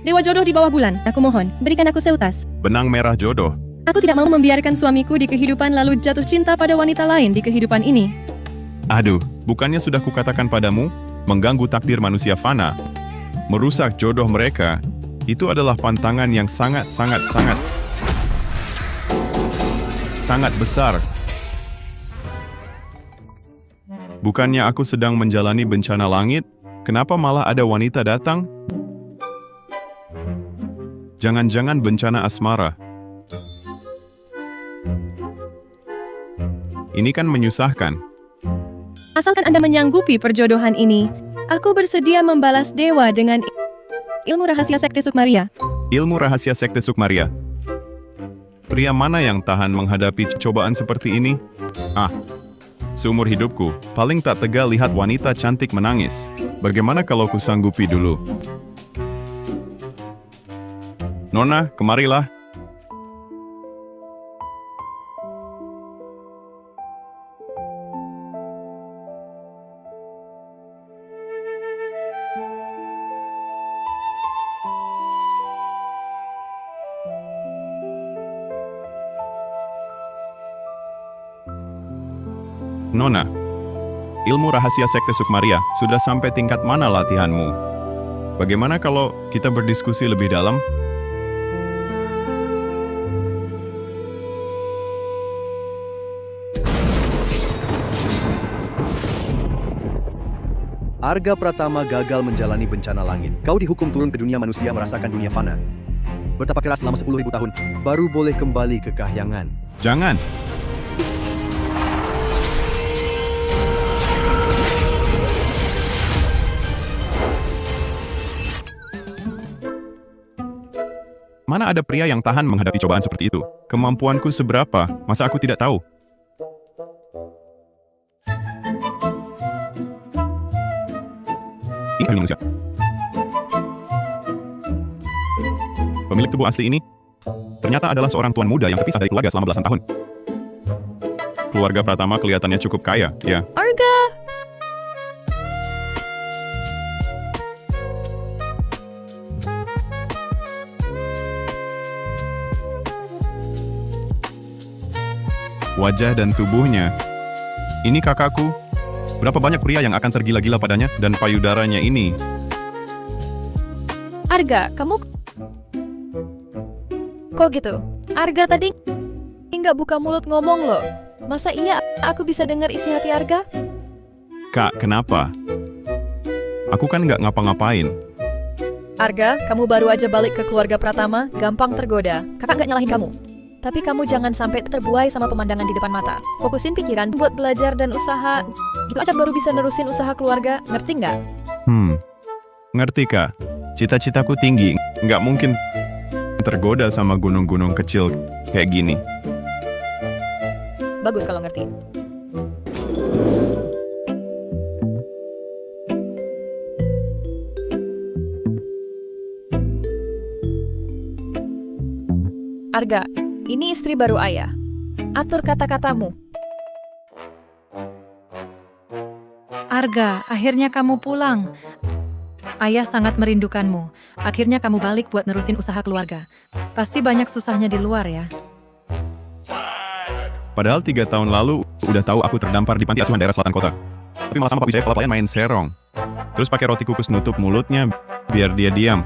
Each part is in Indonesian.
Dewa jodoh di bawah bulan, aku mohon, berikan aku seutas. Benang merah jodoh. Aku tidak mau membiarkan suamiku di kehidupan lalu jatuh cinta pada wanita lain di kehidupan ini. Aduh, bukannya sudah kukatakan padamu, mengganggu takdir manusia fana, merusak jodoh mereka, itu adalah pantangan yang sangat besar. Bukannya aku sedang menjalani bencana langit, kenapa malah ada wanita datang? Jangan-jangan bencana asmara. Ini kan menyusahkan. Asalkan Anda menyanggupi perjodohan ini, aku bersedia membalas dewa dengan ilmu rahasia Sekte Sukmaria. Ilmu rahasia Sekte Sukmaria. Pria mana yang tahan menghadapi cobaan seperti ini? Seumur hidupku, paling tak tega lihat wanita cantik menangis. Bagaimana kalau ku sanggupi dulu? Nona, kemarilah. Nona, ilmu rahasia Sekte Sukmaria sudah sampai tingkat mana latihanmu? Bagaimana kalau kita berdiskusi lebih dalam? Arga Pratama gagal menjalani bencana langit. Kau dihukum turun ke dunia manusia merasakan dunia fana. Bertapa keras selama 10.000 tahun, baru boleh kembali ke kahyangan. Jangan! Mana ada pria yang tahan menghadapi cobaan seperti itu? Kemampuanku seberapa? Masa aku tidak tahu? Ini manusia. Pemilik tubuh asli ini ternyata adalah seorang tuan muda yang terpisah dari keluarga selama belasan tahun. Keluarga Pratama kelihatannya cukup kaya, ya. Arga! Wajah dan tubuhnya. Ini kakakku. Berapa banyak pria yang akan tergila-gila padanya dan payudaranya ini? Arga, kamu... Kok gitu? Arga tadi nggak buka mulut ngomong loh. Masa iya aku bisa dengar isi hati Arga? Kak, kenapa? Aku kan nggak ngapa-ngapain. Arga, kamu baru aja balik ke keluarga Pratama, gampang tergoda. Kakak nggak nyalahin kamu. Tapi kamu jangan sampai terbuai sama pemandangan di depan mata. Fokusin pikiran buat belajar dan usaha. Itu aja baru bisa nerusin usaha keluarga, ngerti nggak? Ngerti, Kak. Cita-citaku tinggi. Nggak mungkin tergoda sama gunung-gunung kecil kayak gini. Bagus kalau ngerti. Arga, ini istri baru ayah. Atur kata-katamu. Arga, akhirnya kamu pulang. Ayah sangat merindukanmu. Akhirnya kamu balik buat nerusin usaha keluarga. Pasti banyak susahnya di luar ya. Padahal 3 tahun lalu, udah tahu aku terdampar di panti asuhan daerah selatan kota. Tapi malah sama Pak Wijaya pelayan main serong. Terus pakai roti kukus nutup mulutnya, biar dia diam.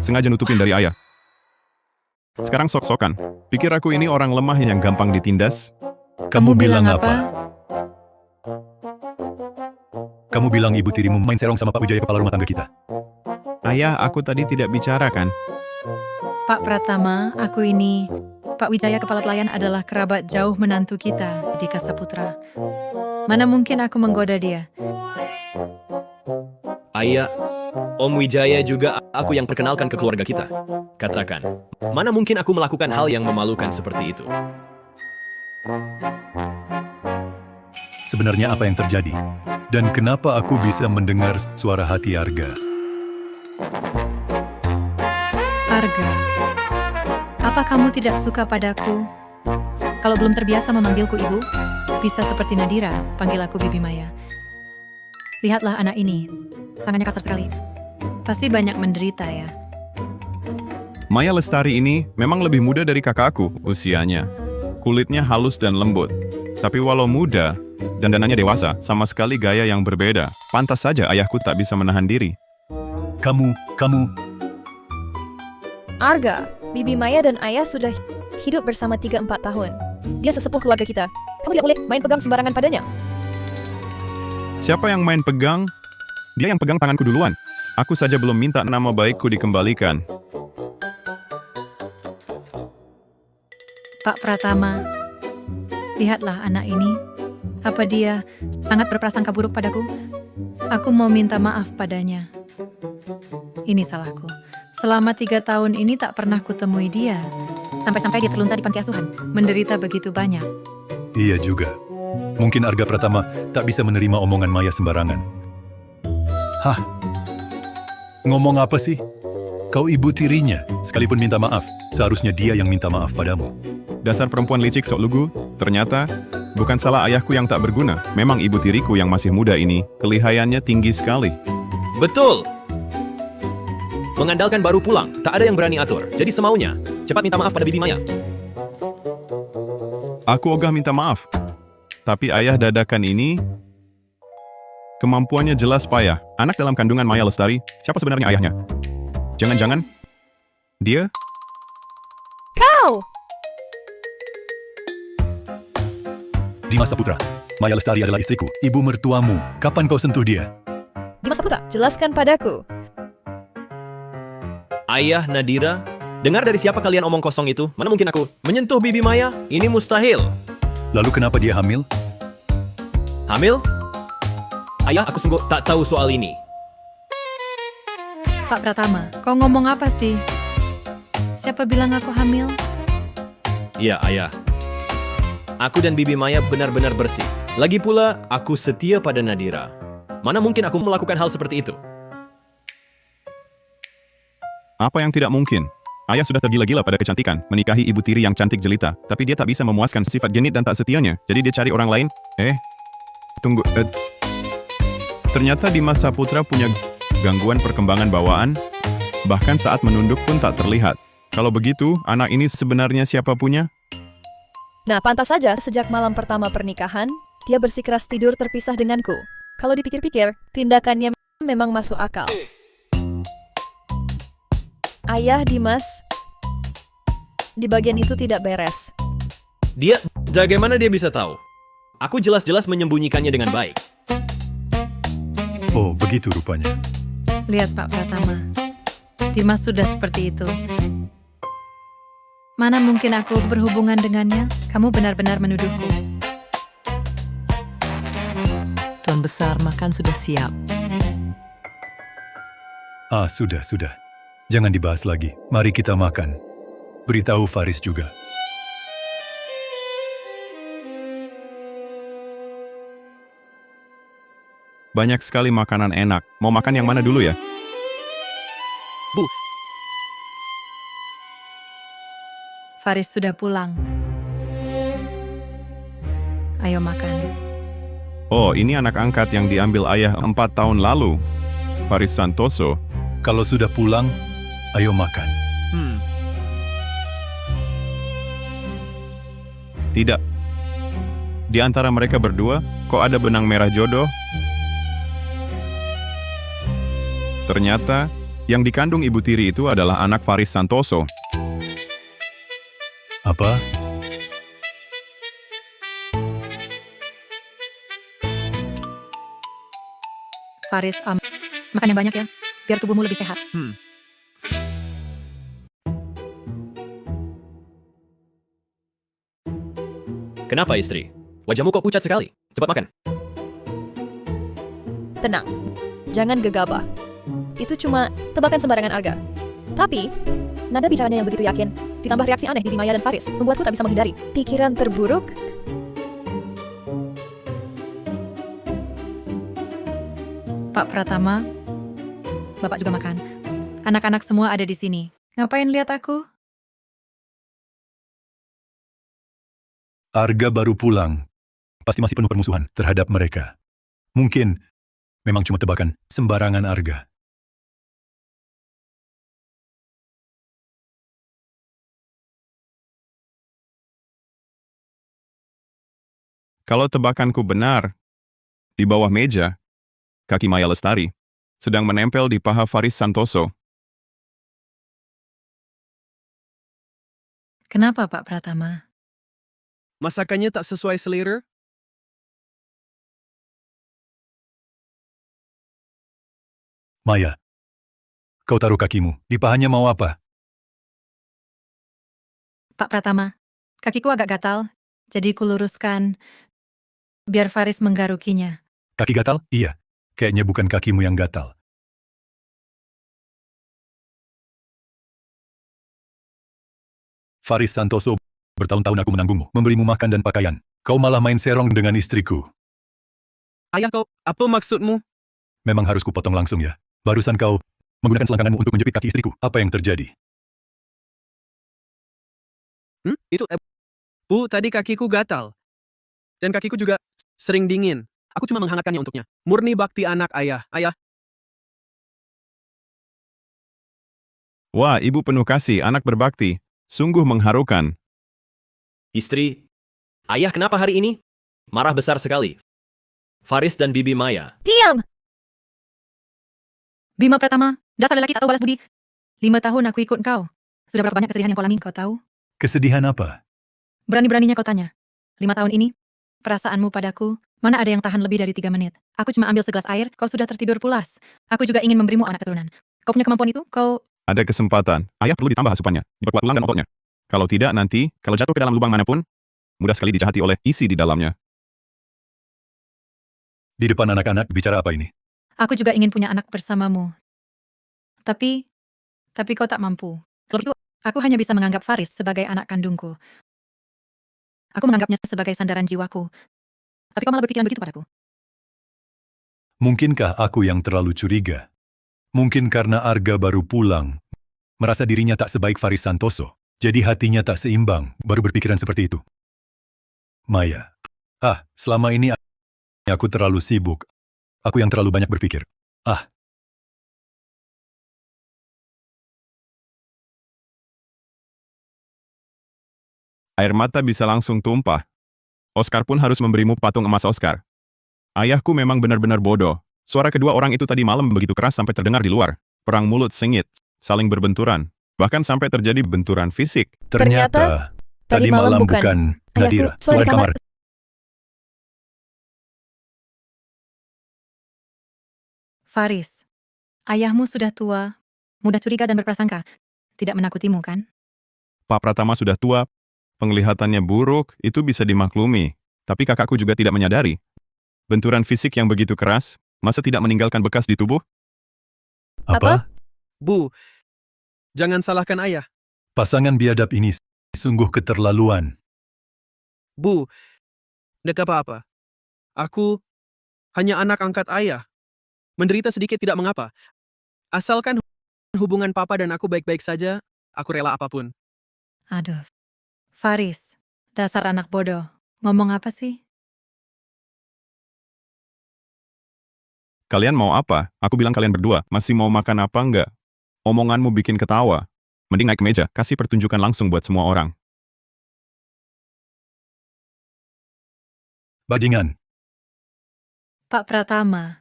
Sengaja nutupin dari ayah. Sekarang sok-sokan. Pikir aku ini orang lemah yang gampang ditindas? Kamu bilang apa? Kamu bilang ibu tirimu main serong sama Pak Wijaya kepala rumah tangga kita. Ayah, aku tadi tidak bicara kan? Pak Pratama, aku ini... Pak Wijaya kepala pelayan adalah kerabat jauh menantu kita di Kasaputra. Mana mungkin aku menggoda dia? Ayah, Om Wijaya juga aku yang perkenalkan ke keluarga kita. Katakan, mana mungkin aku melakukan hal yang memalukan seperti itu? Sebenarnya apa yang terjadi? Dan kenapa aku bisa mendengar suara hati Arga? Arga, apa kamu tidak suka padaku? Kalau belum terbiasa memanggilku ibu, bisa seperti Nadira, panggil aku Bibi Maya. Lihatlah anak ini, tangannya kasar sekali. Pasti banyak menderita ya. Maya Lestari ini memang lebih muda dari kakakku usianya. Kulitnya halus dan lembut. Tapi walau muda, dandanannya dewasa, sama sekali gaya yang berbeda. Pantas saja ayahku tak bisa menahan diri. Kamu, Arga, Bibi Maya dan ayah sudah hidup bersama 3-4 tahun. Dia sesepuh keluarga kita. Kamu tidak boleh main pegang sembarangan padanya. Siapa yang main pegang? Dia yang pegang tanganku duluan. Aku saja belum minta nama baikku dikembalikan. Pak Pratama, lihatlah anak ini. Apa dia sangat berprasangka buruk padaku? Aku mau minta maaf padanya. Ini salahku. Selama 3 tahun ini tak pernah kutemui dia. Sampai-sampai dia terlunta di panti asuhan, menderita begitu banyak. iya juga. Mungkin Arga Pratama tak bisa menerima omongan Maya sembarangan. Hah? Ngomong apa sih? Kau ibu tirinya, sekalipun minta maaf, seharusnya dia yang minta maaf padamu. Dasar perempuan licik sok lugu, ternyata bukan salah ayahku yang tak berguna. Memang ibu tiriku yang masih muda ini, kelihayannya tinggi sekali. Betul! Mengandalkan baru pulang, tak ada yang berani atur. Jadi semaunya, cepat minta maaf pada Bibi Maya. Aku ogah minta maaf. Tapi ayah dadakan ini, kemampuannya jelas payah. Anak dalam kandungan Maya Lestari, siapa sebenarnya ayahnya? Jangan-jangan, dia? Kau! Dimas Saputra, Maya Lestari adalah istriku, ibu mertuamu. Kapan kau sentuh dia? Dimas Saputra, jelaskan padaku. Ayah Nadira, dengar dari siapa kalian omong kosong itu? Mana mungkin aku menyentuh Bibi Maya? Ini mustahil. Lalu kenapa dia hamil? Hamil? Ayah, aku sungguh tak tahu soal ini. Pak Pratama, kau ngomong apa sih? Siapa bilang aku hamil? Iya, ayah. Aku dan Bibi Maya benar-benar bersih. Lagi pula, aku setia pada Nadira. Mana mungkin aku melakukan hal seperti itu? Apa yang tidak mungkin? Ayah sudah tergila-gila pada kecantikan, menikahi ibu tiri yang cantik jelita, tapi dia tak bisa memuaskan sifat genit dan tak setianya, jadi dia cari orang lain. Tunggu, ternyata Dimas Saputra punya gangguan perkembangan bawaan, bahkan saat menunduk pun tak terlihat. Kalau begitu, anak ini sebenarnya siapa punya? Nah, pantas saja sejak malam pertama pernikahan, dia bersikeras tidur terpisah denganku. Kalau dipikir-pikir, tindakannya memang masuk akal. Ayah Dimas, di bagian itu tidak beres. Dia, bagaimana dia bisa tahu? Aku jelas-jelas menyembunyikannya dengan baik. Oh, begitu rupanya. Lihat Pak Pratama, Dimas sudah seperti itu. Mana mungkin aku berhubungan dengannya? Kamu benar-benar menuduhku. Tuan Besar makan sudah siap. Sudah. Jangan dibahas lagi. Mari kita makan. Beritahu Faris juga. Banyak sekali makanan enak. Mau makan yang mana dulu ya? Bu, Faris sudah pulang. Ayo makan. Oh, ini anak angkat yang diambil ayah 4 tahun lalu. Faris Santoso. Kalau sudah pulang, ayo makan. Tidak. Di antara mereka berdua, kok ada benang merah jodoh? Ternyata, yang dikandung ibu tiri itu adalah anak Faris Santoso. Apa? Faris, makan yang banyak ya, biar tubuhmu lebih sehat. kenapa istri? Wajahmu kok pucat sekali. Cepat makan. Tenang, jangan gegabah. Itu cuma tebakan sembarangan Arga. Tapi, nada bicaranya yang begitu yakin, ditambah reaksi aneh di Maya dan Faris, membuatku tak bisa menghindari pikiran terburuk. Pak Pratama, Bapak juga makan. Anak-anak semua ada di sini. Ngapain lihat aku? Arga baru pulang. Pasti masih penuh permusuhan terhadap mereka. Mungkin memang cuma tebakan sembarangan Arga. Kalau tebakanku benar, di bawah meja, kaki Maya Lestari sedang menempel di paha Faris Santoso. Kenapa, Pak Pratama? Masakannya tak sesuai selera? Maya, kau taruh kakimu. Di pahanya mau apa? Pak Pratama, kakiku agak gatal, jadi kuluruskan biar Faris menggarukinya. Kaki gatal? Iya. Kayaknya bukan kakimu yang gatal. Faris Santoso, bertahun-tahun aku menanggungmu, memberimu makan dan pakaian. Kau malah main serong dengan istriku. Ayah kau, apa maksudmu? Memang harus kupotong langsung ya. Barusan kau menggunakan selangkanganmu untuk menjepit kaki istriku. Apa yang terjadi? Itu... Bu, tadi kakiku gatal. Dan kakiku juga sering dingin. Aku cuma menghangatkannya untuknya. Murni bakti anak ayah. Ayah, Wah, ibu penuh kasih, anak berbakti. Sungguh mengharukan. Istri, ayah kenapa hari ini? Marah besar sekali. Faris dan Bibi Maya. Diam! Bima Pratama, dasar lelaki tak tahu balas budi. 5 tahun aku ikut kau. Sudah berapa banyak kesedihan yang kau alami, kau tahu? Kesedihan apa? Berani-beraninya kau tanya. 5 tahun ini, perasaanmu padaku, mana ada yang tahan lebih dari 3 menit. Aku cuma ambil segelas air, kau sudah tertidur pulas. Aku juga ingin memberimu anak keturunan. Kau punya kemampuan itu, kau... Ada kesempatan. Ayah perlu ditambah asupannya, diperkuat tulang dan ototnya. Kalau tidak, nanti, kalau jatuh ke dalam lubang manapun, mudah sekali dijahati oleh isi di dalamnya. Di depan anak-anak bicara apa ini? Aku juga ingin punya anak bersamamu. Tapi kau tak mampu. Kalau itu, aku hanya bisa menganggap Faris sebagai anak kandungku. Aku menganggapnya sebagai sandaran jiwaku. Tapi kau malah berpikiran begitu padaku. Mungkinkah aku yang terlalu curiga? Mungkin karena Arga baru pulang, merasa dirinya tak sebaik Faris Santoso, jadi hatinya tak seimbang, baru berpikiran seperti itu. Maya, selama ini aku terlalu sibuk. Aku yang terlalu banyak berpikir. Air mata bisa langsung tumpah. Oscar pun harus memberimu patung emas Oscar. Ayahku memang benar-benar bodoh. Suara kedua orang itu tadi malam begitu keras sampai terdengar di luar. Perang mulut sengit, saling berbenturan. Bahkan sampai terjadi benturan fisik. Ternyata tadi malam bukan Nadira. Ayahku, suara di kamar. Faris, ayahmu sudah tua, mudah curiga dan berprasangka. Tidak menakutimu, kan? Pak Pratama sudah tua, penglihatannya buruk, itu bisa dimaklumi. Tapi kakakku juga tidak menyadari. Benturan fisik yang begitu keras, masa tidak meninggalkan bekas di tubuh? Apa? Bu, jangan salahkan ayah. Pasangan biadab ini sungguh keterlaluan. Bu, tidak apa-apa. Aku hanya anak angkat ayah. Menderita sedikit tidak mengapa. Asalkan hubungan papa dan aku baik-baik saja, aku rela apapun. Aduh, Faris, dasar anak bodoh. Ngomong apa sih? Kalian mau apa? Aku bilang kalian berdua, masih mau makan apa enggak? Omonganmu bikin ketawa. Mending naik ke meja, kasih pertunjukan langsung buat semua orang. Bajingan, Pak Pratama,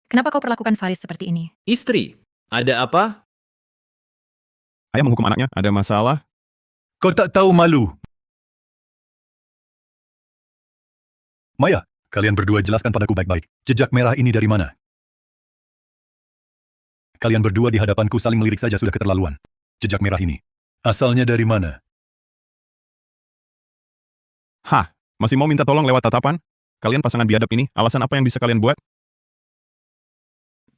kenapa kau perlakukan Faris seperti ini? Istri, ada apa? Ayah menghukum anaknya, ada masalah? kau tak tahu malu. Maya, kalian berdua jelaskan padaku baik-baik. Jejak merah ini dari mana? Kalian berdua di hadapanku saling melirik saja sudah keterlaluan. Jejak merah ini, asalnya dari mana? Hah, masih mau minta tolong lewat tatapan? Kalian pasangan biadab ini, alasan apa yang bisa kalian buat?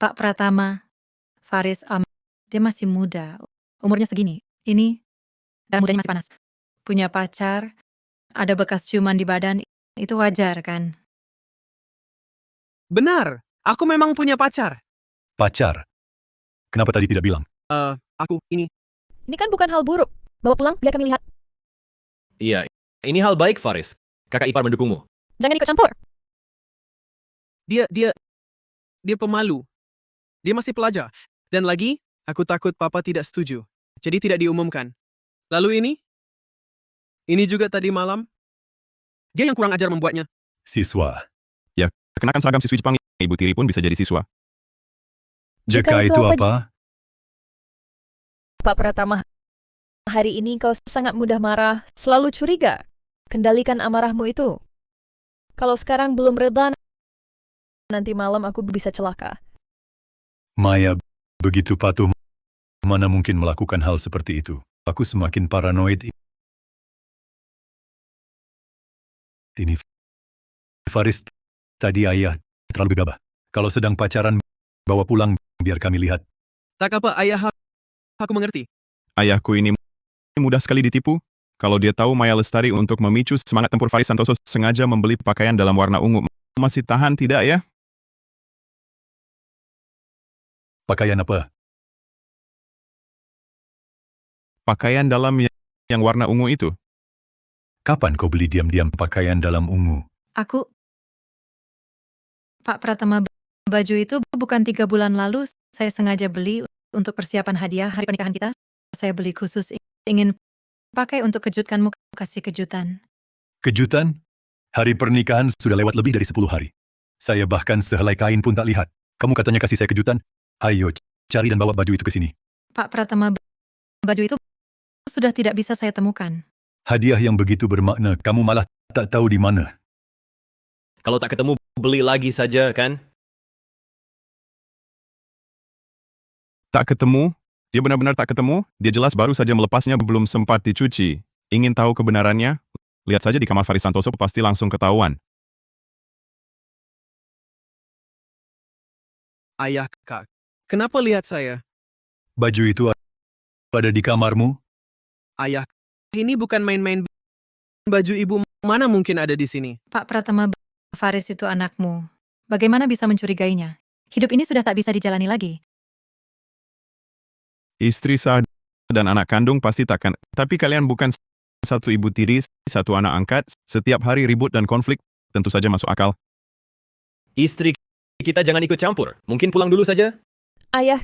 Pak Pratama, Faris, dia masih muda. Umurnya segini. Ini, dan mudanya masih panas. Punya pacar, ada bekas ciuman di badan, itu wajar kan? Benar, aku memang punya pacar. Pacar. Kenapa tadi tidak bilang? Ini. Ini kan bukan hal buruk. Bawa pulang, biar kami lihat. Iya, ini hal baik Faris. Kakak ipar mendukungmu. Jangan ikut campur. Dia pemalu. Dia masih pelajar. Dan lagi, aku takut papa tidak setuju. Jadi tidak diumumkan. Lalu ini? Ini juga tadi malam? Dia yang kurang ajar membuatnya. Siswa. Kenakan seragam siswi Jepang, ibu tiri pun bisa jadi siswa. Jika Jeka itu itu apa, apa? Pak Pratama, hari ini kau sangat mudah marah, selalu curiga. Kendalikan amarahmu itu. Kalau sekarang belum reda, nanti malam aku bisa celaka. Maya begitu patuh. Mana mungkin melakukan hal seperti itu? Aku semakin paranoid. Ini Faris, tadi ayah terlalu gegabah. Kalau sedang pacaran, bawa pulang biar kami lihat. Tak apa, ayah, aku mengerti. Ayahku ini mudah sekali ditipu. Kalau dia tahu Maya Lestari untuk memicu semangat tempur Faris Santoso sengaja membeli pakaian dalam warna ungu. Masih tahan tidak ya? Pakaian apa? Pakaian dalam yang warna ungu itu. Kapan kau beli diam-diam pakaian dalam ungu? Aku... Pak Pratama, baju itu bukan 3 bulan lalu saya sengaja beli untuk persiapan hadiah hari pernikahan kita. Saya beli khusus ingin pakai untuk kejutkanmu, kasih kejutan. Kejutan? Hari pernikahan sudah lewat lebih dari 10 hari. Saya bahkan sehelai kain pun tak lihat. Kamu katanya kasih saya kejutan? Ayo, cari dan bawa baju itu ke sini. Pak Pratama, baju itu sudah tidak bisa saya temukan. Hadiah yang begitu bermakna, kamu malah tak tahu di mana. Kalau tak ketemu, beli lagi saja, kan? Tak ketemu? Dia benar-benar tak ketemu? Dia jelas baru saja melepasnya belum sempat dicuci. Ingin tahu kebenarannya? Lihat saja di kamar Faris Santoso pasti langsung ketahuan. Ayah, Kak. Kenapa lihat saya? Baju itu ada di kamarmu? Ayah, ini bukan main-main. Baju ibu mana mungkin ada di sini? Pak Pratama, Faris itu anakmu. Bagaimana bisa mencurigainya? Hidup ini sudah tak bisa dijalani lagi. Istri sah dan anak kandung pasti takkan. Tapi kalian bukan satu ibu tiri, satu anak angkat, setiap hari ribut dan konflik, tentu saja masuk akal. Istri kita jangan ikut campur. Mungkin pulang dulu saja. Ayah,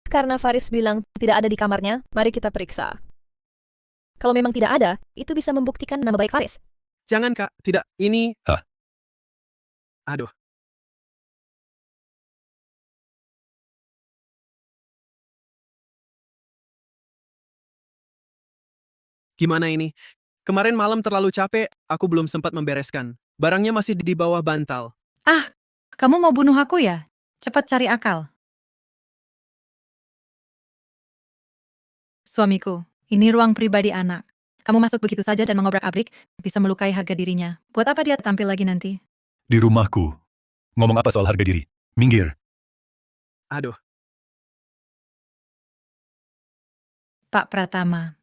karena Faris bilang tidak ada di kamarnya, mari kita periksa. Kalau memang tidak ada, itu bisa membuktikan nama baik Faris. Jangan, Kak. Tidak, ini... Hah? Aduh. Gimana ini? Kemarin malam terlalu capek, aku belum sempat membereskan. Barangnya masih di bawah bantal. Ah, kamu mau bunuh aku ya? Cepat cari akal. Suamiku, ini ruang pribadi anak. Kamu masuk begitu saja dan mengobrak-abrik, bisa melukai harga dirinya. Buat apa dia tampil lagi nanti? Di rumahku. Ngomong apa soal harga diri? Minggir. Aduh. Pak Pratama,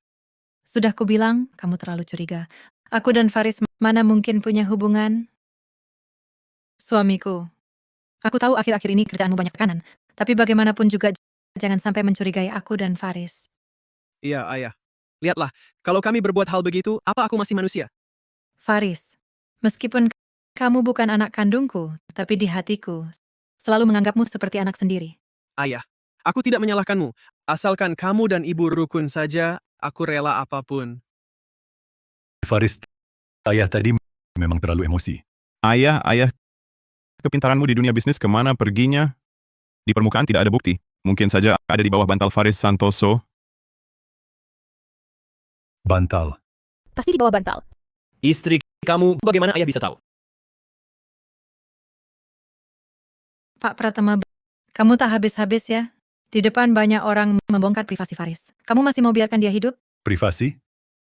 sudah kubilang kamu terlalu curiga. Aku dan Faris mana mungkin punya hubungan? Suamiku, aku tahu akhir-akhir ini kerjaanmu banyak tekanan, tapi bagaimanapun juga jangan sampai mencurigai aku dan Faris. Iya, ayah. Lihatlah, kalau kami berbuat hal begitu, apa aku masih manusia? Faris, meskipun kamu bukan anak kandungku, tapi di hatiku selalu menganggapmu seperti anak sendiri. Ayah, aku tidak menyalahkanmu. Asalkan kamu dan ibu rukun saja, aku rela apapun. Faris, ayah tadi memang terlalu emosi. Ayah, kepintaranmu di dunia bisnis kemana perginya? Di permukaan tidak ada bukti. Mungkin saja ada di bawah bantal Faris Santoso. Bantal. Pasti di bawah bantal. Istri kamu, bagaimana ayah bisa tahu? Pak Pratama, kamu tak habis-habis ya? Di depan banyak orang membongkar privasi Faris. Kamu masih mau biarkan dia hidup? Privasi?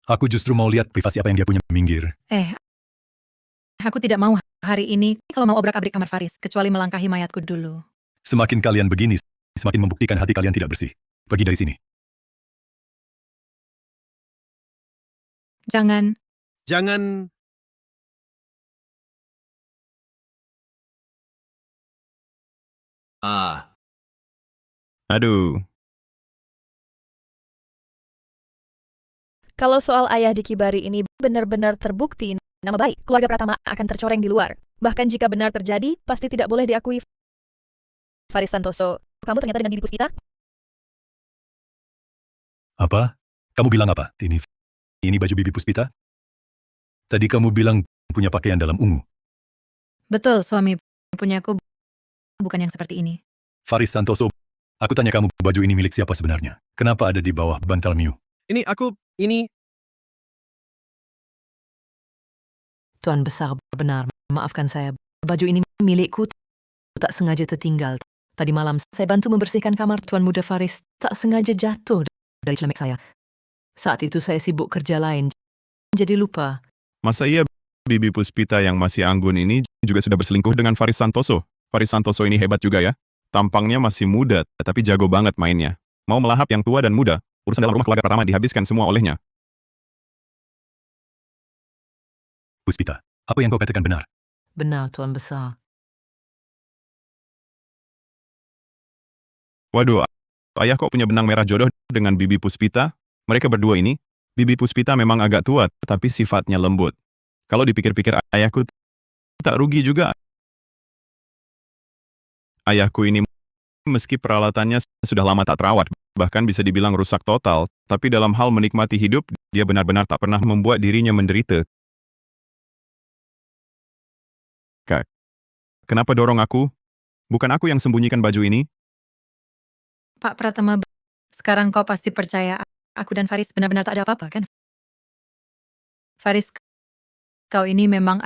Aku justru mau lihat privasi apa yang dia punya. Minggir. Aku tidak mau hari ini kalau mau obrak-abrik kamar Faris, kecuali melangkahi mayatku dulu. Semakin kalian begini, semakin membuktikan hati kalian tidak bersih. Pergi dari sini. Jangan. Jangan... Aduh, Kalau soal ayah di Kibari ini benar-benar terbukti, nama baik keluarga Pratama akan tercoreng di luar. Bahkan jika benar terjadi, pasti tidak boleh diakui Faris Santoso. Kamu ternyata dengan Bibi Puspita? Apa? Kamu bilang apa? Ini baju Bibi Puspita? Tadi kamu bilang punya pakaian dalam ungu. Betul, suami punyaku bukan yang seperti ini. Faris Santoso, aku tanya kamu, baju ini milik siapa sebenarnya? Kenapa ada di bawah bantal Miu? Ini Tuan Besar benar, maafkan saya. Baju ini milikku, tak sengaja tertinggal. Tadi malam saya bantu membersihkan kamar Tuan Muda Faris, tak sengaja jatuh dari celemek saya. Saat itu saya sibuk kerja lain, jadi lupa. Masa iya Bibi Puspita yang masih anggun ini juga sudah berselingkuh dengan Faris Santoso? Faris Santoso ini hebat juga ya. Tampangnya masih muda, tapi jago banget mainnya. Mau melahap yang tua dan muda, urusan dalam rumah keluarga Pratama dihabiskan semua olehnya. Puspita, apa yang kau katakan benar? Benar, Tuan Besar. Waduh, ayah kok punya benang merah jodoh dengan Bibi Puspita? Mereka berdua ini, Bibi Puspita memang agak tua, tapi sifatnya lembut. Kalau dipikir-pikir ayahku tak rugi juga. Ayahku ini meski peralatannya sudah lama tak terawat, bahkan bisa dibilang rusak total, tapi dalam hal menikmati hidup, dia benar-benar tak pernah membuat dirinya menderita. Kak, kenapa dorong aku? Bukan aku yang sembunyikan baju ini? Pak Pratama, sekarang kau pasti percaya aku dan Faris benar-benar tak ada apa-apa, kan? Faris, kau ini memang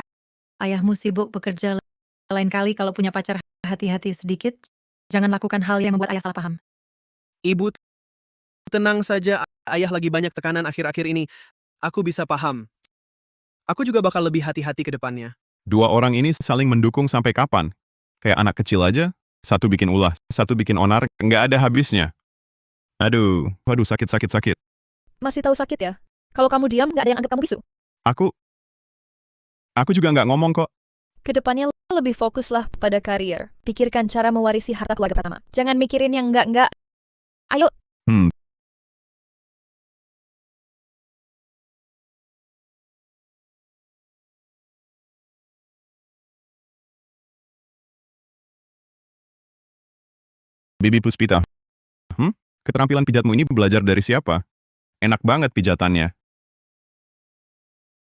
ayahmu sibuk bekerja. Lain kali kalau punya pacar, hati-hati sedikit. Jangan lakukan hal yang membuat ayah salah paham. Ibu, tenang saja. Ayah lagi banyak tekanan akhir-akhir ini. Aku bisa paham. Aku juga bakal lebih hati-hati ke depannya. Dua orang ini saling mendukung sampai kapan? Kayak anak kecil aja, satu bikin ulah, satu bikin onar, nggak ada habisnya. Aduh, sakit. Masih tahu sakit ya? Kalau kamu diam, nggak ada yang anggap kamu bisu. Aku juga nggak ngomong kok. Kedepannya lebih fokuslah pada karier. Pikirkan cara mewarisi harta keluarga Pratama. Jangan mikirin yang enggak. Ayo. Bibi Puspita. Keterampilan pijatmu ini belajar dari siapa? Enak banget pijatannya.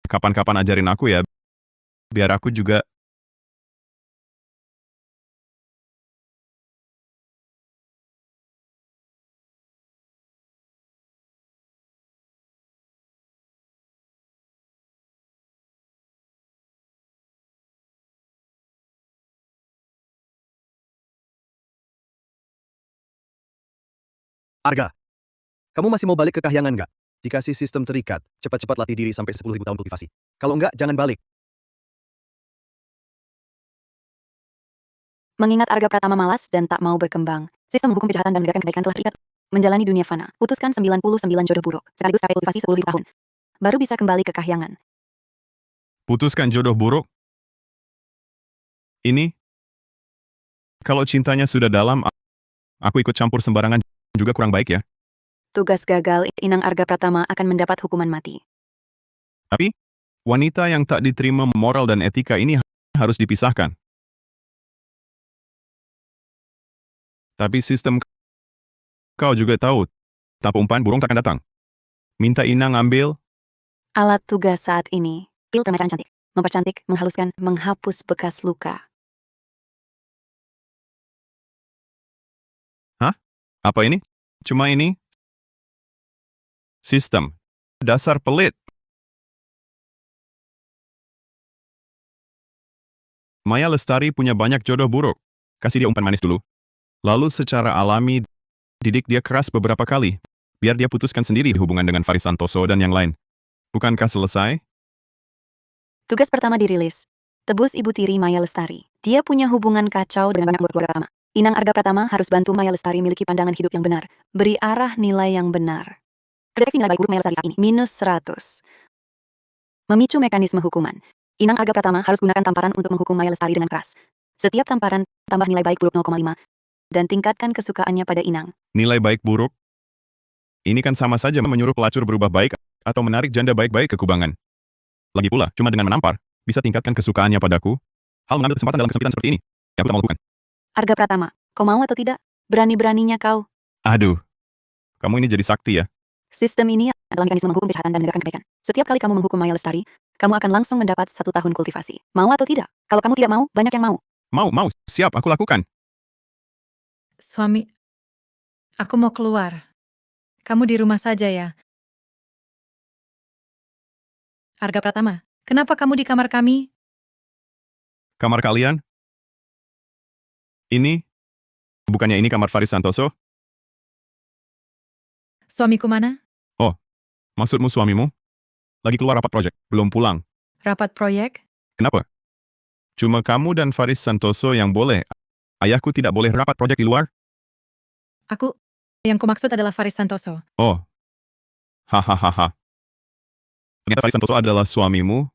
Kapan-kapan ajarin aku ya, biar aku juga. Arga, kamu masih mau balik ke Kahyangan nggak? Dikasih sistem terikat, cepat-cepat latih diri sampai 10.000 tahun kultivasi. Kalau nggak, jangan balik. Mengingat Arga Pratama malas dan tak mau berkembang, sistem hukum kejahatan dan menegakkan kebaikan telah terikat. Menjalani dunia fana, putuskan 99 jodoh buruk, sekaligus capai kultivasi 10.000 tahun. Baru bisa kembali ke Kahyangan. Putuskan jodoh buruk? Ini? Kalau cintanya sudah dalam, aku ikut campur sembarangan juga kurang baik ya. Tugas gagal, Inang Arga Pratama akan mendapat hukuman mati. Tapi, wanita yang tak diterima moral dan etika ini harus dipisahkan. Tapi sistem kau juga tahu, tanpa umpan burung takkan datang. Minta Inang ambil. Alat tugas saat ini, pil permainan cantik. Mempercantik, menghaluskan, menghapus bekas luka. Apa ini? Cuma ini? Sistem. Dasar pelit. Maya Lestari punya banyak jodoh buruk. Kasih dia umpan manis dulu. Lalu secara alami, didik dia keras beberapa kali. Biar dia putuskan sendiri hubungan dengan Faris Santoso dan yang lain. Bukankah selesai? Tugas pertama dirilis. Tebus Ibu Tiri Maya Lestari. Dia punya hubungan kacau dengan banyak keluarga Pratama. Inang Arga Pratama harus bantu Maya Lestari miliki pandangan hidup yang benar. Beri arah nilai yang benar. Deteksi nilai baik buruk Maya Lestari saat ini. -100. Memicu mekanisme hukuman. Inang Arga Pratama harus gunakan tamparan untuk menghukum Maya Lestari dengan keras. Setiap tamparan, tambah nilai baik buruk 0,5. Dan tingkatkan kesukaannya pada Inang. Nilai baik buruk? Ini kan sama saja menyuruh pelacur berubah baik atau menarik janda baik-baik ke kubangan. Lagi pula, cuma dengan menampar, bisa tingkatkan kesukaannya padaku. Hal mengambil kesempatan dalam kesempitan seperti ini, yang aku tak mau lakukan. Arga Pratama, kau mau atau tidak? Berani-beraninya kau. Aduh, kamu ini jadi sakti ya. Sistem ini adalah mekanisme menghukum kejahatan dan menegakkan kebaikan. Setiap kali kamu menghukum Maya Lestari, kamu akan langsung mendapat 1 tahun kultivasi. Mau atau tidak? Kalau kamu tidak mau, banyak yang mau. Mau, siap, aku lakukan. Suami, aku mau keluar. Kamu di rumah saja ya. Arga Pratama, kenapa kamu di kamar kami? Kamar kalian? Ini? Bukannya ini kamar Faris Santoso? Suamiku mana? Maksudmu suamimu? Lagi keluar rapat proyek, belum pulang. Rapat proyek? Kenapa? Cuma kamu dan Faris Santoso yang boleh. Ayahku tidak boleh rapat proyek di luar? Yang kumaksud adalah Faris Santoso. Oh. Hahaha. Ternyata Faris Santoso adalah suamimu?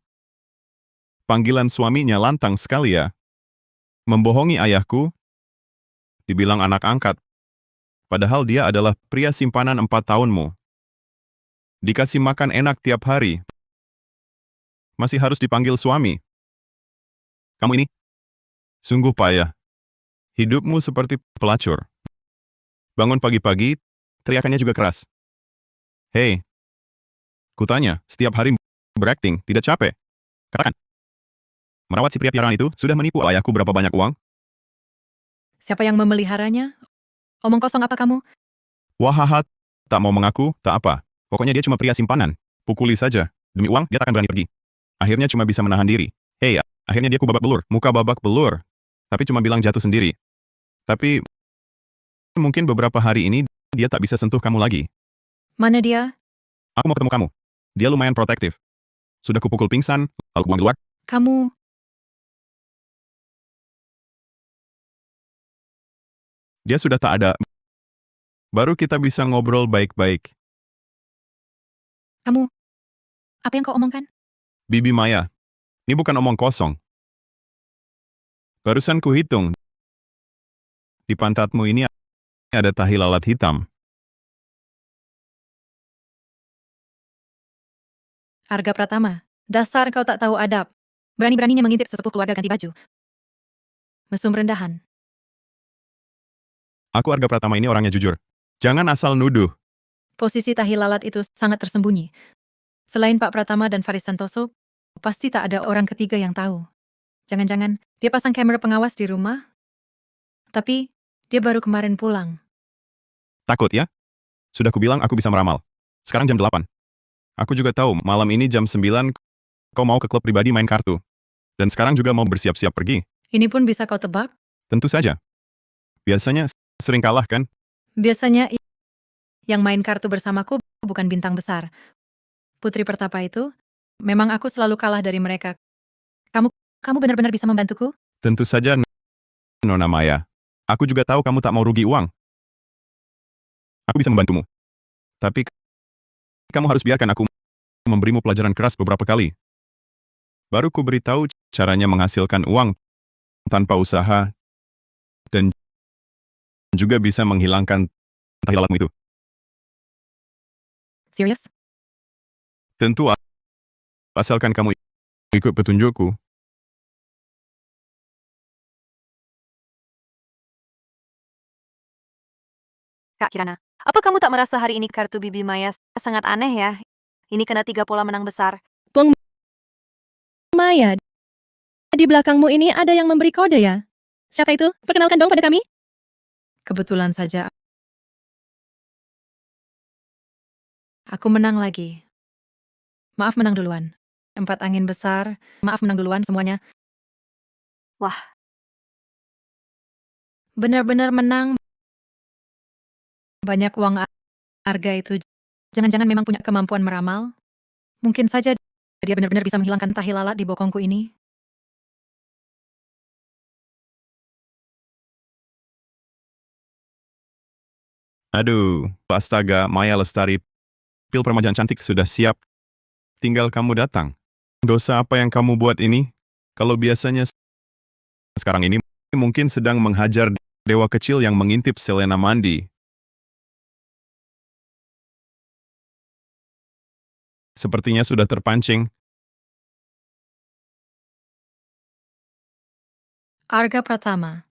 Panggilan suaminya lantang sekali ya. Membohongi ayahku? Dibilang anak angkat. Padahal dia adalah pria simpanan 4 tahunmu. Dikasih makan enak tiap hari. Masih harus dipanggil suami. Kamu ini sungguh payah. Hidupmu seperti pelacur. Bangun pagi-pagi, teriakannya juga keras. Hei, kutanya, setiap hari berakting, tidak capek? Katakan. Merawat si pria piaraan itu sudah menipu ayahku berapa banyak uang? Siapa yang memeliharanya? Omong kosong apa kamu? Wahahat, tak mau mengaku, tak apa. Pokoknya dia cuma pria simpanan. Pukuli saja. Demi uang, dia takkan berani pergi. Akhirnya cuma bisa menahan diri. Hei, akhirnya dia babak belur. Muka babak belur. Tapi cuma bilang jatuh sendiri. Tapi, mungkin beberapa hari ini, dia tak bisa sentuh kamu lagi. Mana dia? Aku mau ketemu kamu. Dia lumayan protektif. Sudah kupukul pingsan, lalu buang keluar. Kamu... Dia sudah tak ada. Baru kita bisa ngobrol baik-baik. Apa yang kau omongkan? Bibi Maya, ini bukan omong kosong. Barusan kuhitung. Di pantatmu ini ada tahi lalat hitam. Arga Pratama, dasar kau tak tahu adab. Berani-beraninya mengintip sesepuh keluarga ganti baju. Mesum rendahan. Aku Arga Pratama ini orangnya jujur. Jangan asal nuduh. Posisi tahi lalat itu sangat tersembunyi. Selain Pak Pratama dan Faris Santoso, pasti tak ada orang ketiga yang tahu. Jangan-jangan dia pasang kamera pengawas di rumah, tapi dia baru kemarin pulang. Takut ya? Sudah kubilang aku bisa meramal. Sekarang jam 8. Aku juga tahu malam ini jam 9 kau mau ke klub pribadi main kartu. Dan sekarang juga mau bersiap-siap pergi. Ini pun bisa kau tebak? Tentu saja. Biasanya sering kalah kan? Biasanya yang main kartu bersamaku bukan bintang besar. Putri Pertapa itu, memang aku selalu kalah dari mereka. Kamu benar-benar bisa membantuku? Tentu saja, Nona Maya. Aku juga tahu kamu tak mau rugi uang. Aku bisa membantumu. Tapi, kamu harus biarkan aku memberimu pelajaran keras beberapa kali. Baru ku beritahu caranya menghasilkan uang tanpa usaha dan juga bisa menghilangkan tahi lalatmu itu. Serius? Tentu, asalkan kamu ikut petunjukku. Kak Kirana, apa kamu tak merasa hari ini kartu Bibi Maya sangat aneh ya? Ini kena 3 pola menang besar. Maya, di belakangmu ini ada yang memberi kode ya? Siapa itu? Perkenalkan dong pada kami. Kebetulan saja. Aku menang lagi. Maaf menang duluan. 4 angin besar. Maaf menang duluan semuanya. Wah. Benar-benar menang. Banyak uang Arga itu. Jangan-jangan memang punya kemampuan meramal. Mungkin saja dia benar-benar bisa menghilangkan tahi lalat di bokongku ini. Aduh, astaga, Maya Lestari. Pil peremajaan cantik sudah siap. Tinggal kamu datang. Dosa apa yang kamu buat ini? Kalau biasanya sekarang ini mungkin sedang menghajar dewa kecil yang mengintip Selena mandi. Sepertinya sudah terpancing. Arga Pratama.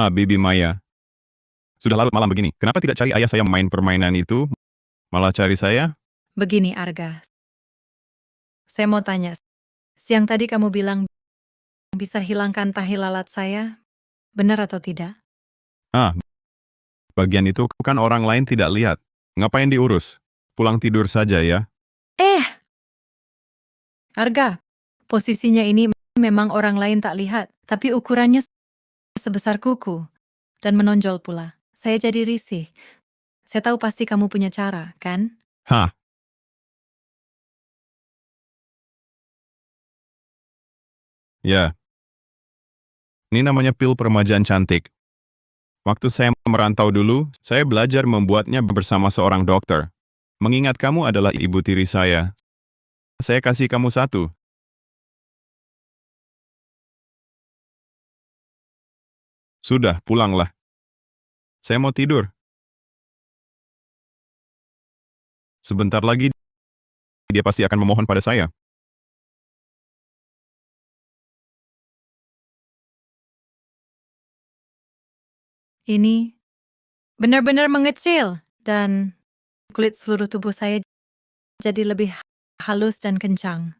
Bibi Maya. Sudah larut malam begini. Kenapa tidak cari ayah saya main permainan itu? Malah cari saya? Begini, Arga. Saya mau tanya, siang tadi kamu bilang bisa hilangkan tahi lalat saya, benar atau tidak? Ah, bagian itu kan orang lain tidak lihat. Ngapain diurus? Pulang tidur saja ya. Arga, posisinya ini memang orang lain tak lihat, tapi ukurannya sebesar kuku dan menonjol pula. Saya jadi risih. Saya tahu pasti kamu punya cara, kan? Hah, ya. Ini namanya pil peremajaan cantik. Waktu saya merantau dulu, saya belajar membuatnya bersama seorang dokter. Mengingat kamu adalah ibu tiri saya kasih kamu satu. Sudah, pulanglah. Saya mau tidur. Sebentar lagi, dia pasti akan memohon pada saya. Ini benar-benar mengecil dan kulit seluruh tubuh saya jadi lebih halus dan kencang.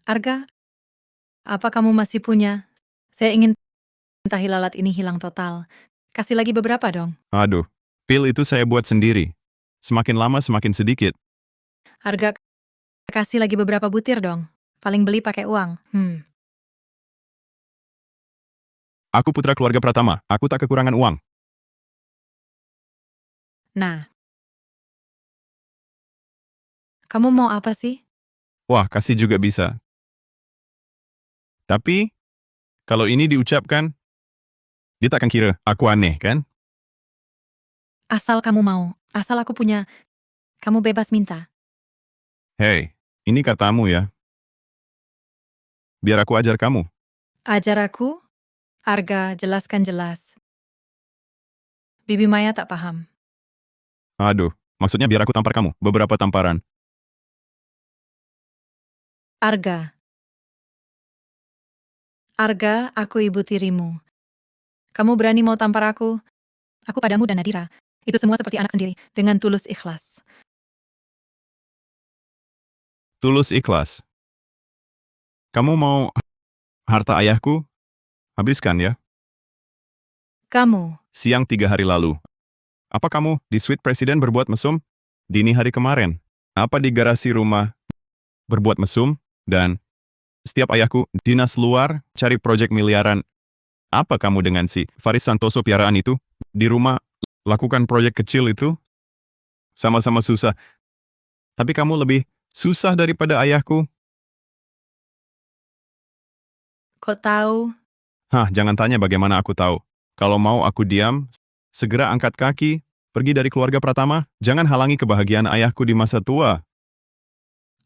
Arga, apa kamu masih punya? Saya ingin tahi lalat ini hilang total. Kasih lagi beberapa dong. Aduh, pil itu saya buat sendiri. Semakin lama semakin sedikit. Arga, kasih lagi beberapa butir dong. Paling beli pakai uang. Aku putra keluarga Pratama, aku tak kekurangan uang. Nah, kamu mau apa sih? Wah, kasih juga bisa. Tapi, kalau ini diucapkan, dia tak akan kira aku aneh, kan? Asal kamu mau, asal aku punya, kamu bebas minta. Hei, ini katamu ya. Biar aku ajar kamu. Ajar aku, Arga, jelaskan jelas. Bibi Maya tak paham. Aduh, maksudnya biar aku tampar kamu, beberapa tamparan. Arga. Arga, aku ibu tirimu. Kamu berani mau tampar aku? Aku padamu dan Nadira. Itu semua seperti anak sendiri, dengan tulus ikhlas. Tulus ikhlas. Kamu mau harta ayahku? Habiskan ya. Kamu, Siang 3 hari lalu. Apa kamu di suite presiden berbuat mesum? Dini hari kemarin. Apa di garasi rumah berbuat mesum? Dan setiap ayahku dinas luar cari proyek miliaran. Apa kamu dengan si Faris Santoso piaraan itu? Di rumah lakukan proyek kecil itu? Sama-sama susah. Tapi kamu lebih susah daripada ayahku. kok tahu? Hah, jangan tanya bagaimana aku tahu. Kalau mau aku diam, segera angkat kaki, pergi dari keluarga Pratama, jangan halangi kebahagiaan ayahku di masa tua.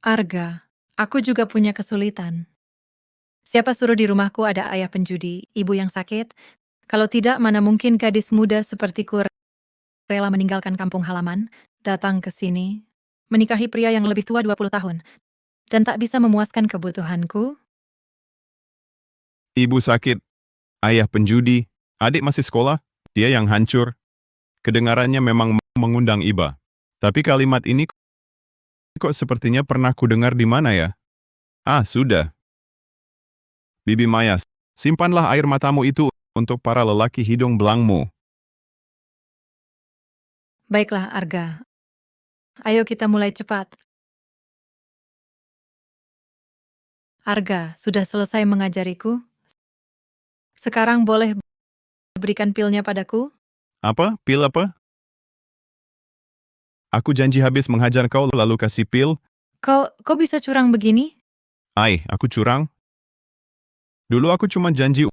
Arga, aku juga punya kesulitan. Siapa suruh di rumahku ada ayah penjudi, ibu yang sakit? Kalau tidak, mana mungkin gadis muda sepertiku rela meninggalkan kampung halaman, datang ke sini, menikahi pria yang lebih tua 20 tahun, dan tak bisa memuaskan kebutuhanku? Ibu sakit, ayah penjudi, adik masih sekolah, dia yang hancur. Kedengarannya memang mengundang iba. Tapi kalimat ini kok sepertinya pernah kudengar di mana ya? Ah, sudah. Bibi Maya, simpanlah air matamu itu untuk para lelaki hidung belangmu. Baiklah, Arga. Ayo kita mulai cepat. Arga, sudah selesai mengajariku? Sekarang boleh berikan pilnya padaku? Apa? Pil apa? Aku janji habis menghajar kau lalu kasih pil. Kau bisa curang begini? Ai, aku curang. Dulu aku cuma janji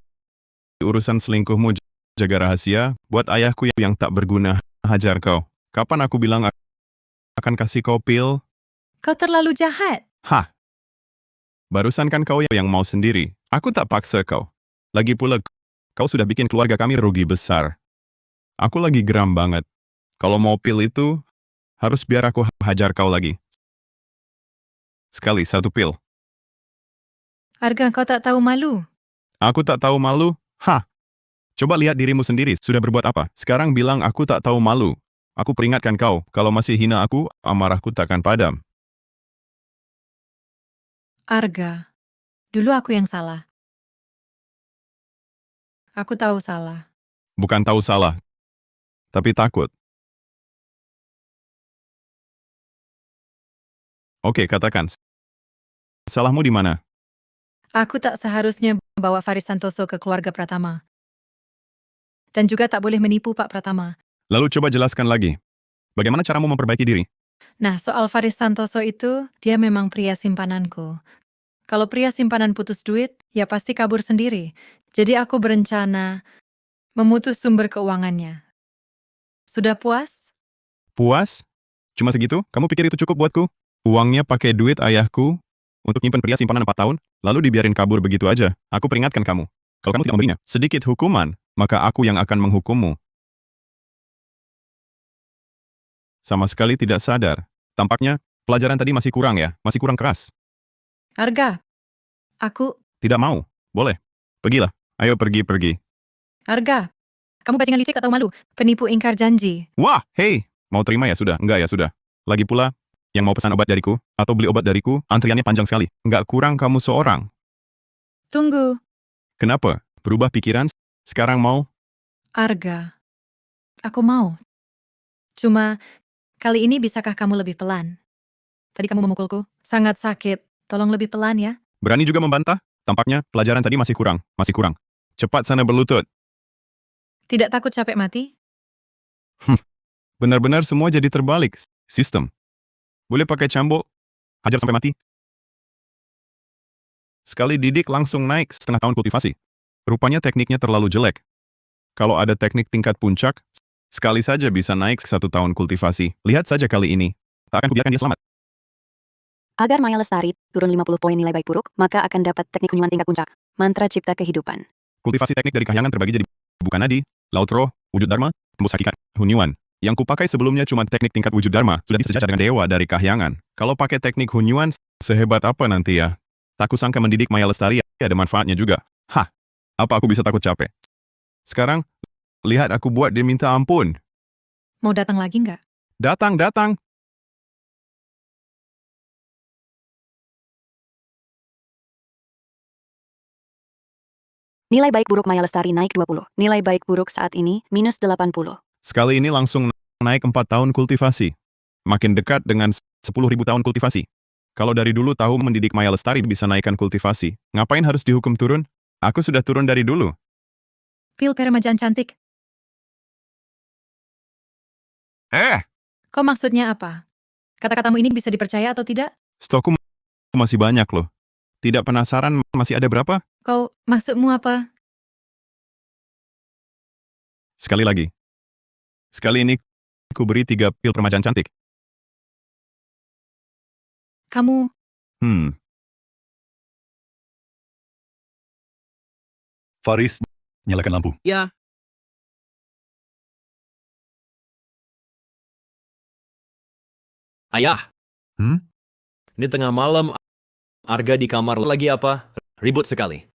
urusan selingkuhmu jaga rahasia, buat ayahku yang tak berguna hajar kau. Kapan aku bilang akan kasih kau pil? Kau terlalu jahat. Hah? Barusan kan kau yang mau sendiri. Aku tak paksa kau. Lagi pula, kau sudah bikin keluarga kami rugi besar. Aku lagi geram banget. Kalau mau pil itu, harus biar aku hajar kau lagi. Sekali, satu pil. Arga, kau tak tahu malu. Aku tak tahu malu? Hah? Coba lihat dirimu sendiri, sudah berbuat apa? Sekarang bilang aku tak tahu malu. Aku peringatkan kau, kalau masih hina aku, amarahku takkan padam. Arga, dulu aku yang salah. Aku tahu salah. Bukan tahu salah, tapi takut. Oke, katakan. Salahmu di mana? Aku tak seharusnya bawa Faris Santoso ke keluarga Pratama. Dan juga tak boleh menipu Pak Pratama. Lalu coba jelaskan lagi. Bagaimana caramu memperbaiki diri? Nah, soal Faris Santoso itu, dia memang pria simpananku. Kalau pria simpanan putus duit, ya pasti kabur sendiri. Jadi aku berencana memutus sumber keuangannya. Sudah puas? Puas? Cuma segitu? Kamu pikir itu cukup buatku? Uangnya pakai duit ayahku untuk nyimpen pria simpanan 4 tahun, lalu dibiarin kabur begitu aja. Aku peringatkan kamu. Kalau kamu tidak memberinya sedikit hukuman, maka aku yang akan menghukummu. Sama sekali tidak sadar. Tampaknya, pelajaran tadi masih kurang ya? Masih kurang keras. Arga, aku... Tidak mau. Boleh. Pergilah. Ayo pergi. Arga, kamu bajingan licik tak tahu malu. Penipu ingkar janji. Wah, hei. Mau terima ya sudah? Enggak ya sudah. Lagi pula, yang mau pesan obat dariku, atau beli obat dariku, antriannya panjang sekali. Enggak kurang kamu seorang. Tunggu, Kenapa? Berubah pikiran? Sekarang mau? Arga. Aku mau. Cuma, kali ini bisakah kamu lebih pelan? Tadi kamu memukulku. Sangat sakit. Tolong lebih pelan ya. Berani juga membantah? Tampaknya, pelajaran tadi masih kurang. Masih kurang. Cepat sana berlutut. Tidak takut capek mati? Benar-benar semua jadi terbalik. Sistem. Boleh pakai cambuk? Hajar sampai mati? Sekali didik langsung naik setengah tahun kultivasi. Rupanya tekniknya terlalu jelek. Kalau ada teknik tingkat puncak, sekali saja bisa naik 1 tahun kultivasi. Lihat saja kali ini. Tak akan kubiarkan dia selamat. Agar Maya Lestari turun 50 poin nilai baik buruk, maka akan dapat teknik kunyuan tingkat puncak. Mantra cipta kehidupan. Kultivasi teknik dari kahyangan terbagi jadi bukan nadi, laut roh, wujud dharma, tembus hakikat, hunyuan. Yang kupakai sebelumnya cuma teknik tingkat wujud dharma, sudah disejajar dengan dewa dari kahyangan. Kalau pakai teknik hunyuan, sehebat apa nanti ya? Tak kusangka mendidik Maya Lestari ada manfaatnya juga. Hah, apa aku bisa takut capek? Sekarang, lihat aku buat dia minta ampun. Mau datang lagi nggak? Datang. Nilai baik buruk Maya Lestari naik 20. Nilai baik buruk saat ini minus 80. Sekali ini langsung naik 4 tahun kultivasi. Makin dekat dengan 10.000 tahun kultivasi. Kalau dari dulu tahu mendidik Maya Lestari bisa naikkan kultivasi, ngapain harus dihukum turun? Aku sudah turun dari dulu. Pil peremajaan cantik. Kau maksudnya apa? Kata-katamu ini bisa dipercaya atau tidak? Stokku masih banyak loh. Tidak penasaran masih ada berapa? Kau, maksudmu apa? Sekali lagi. Sekali ini, ku beri 3 pil permajaan cantik. Kamu, Faris, nyalakan lampu. Ya, Ayah, ini tengah malam, Arga di kamar lagi apa? Ribut sekali.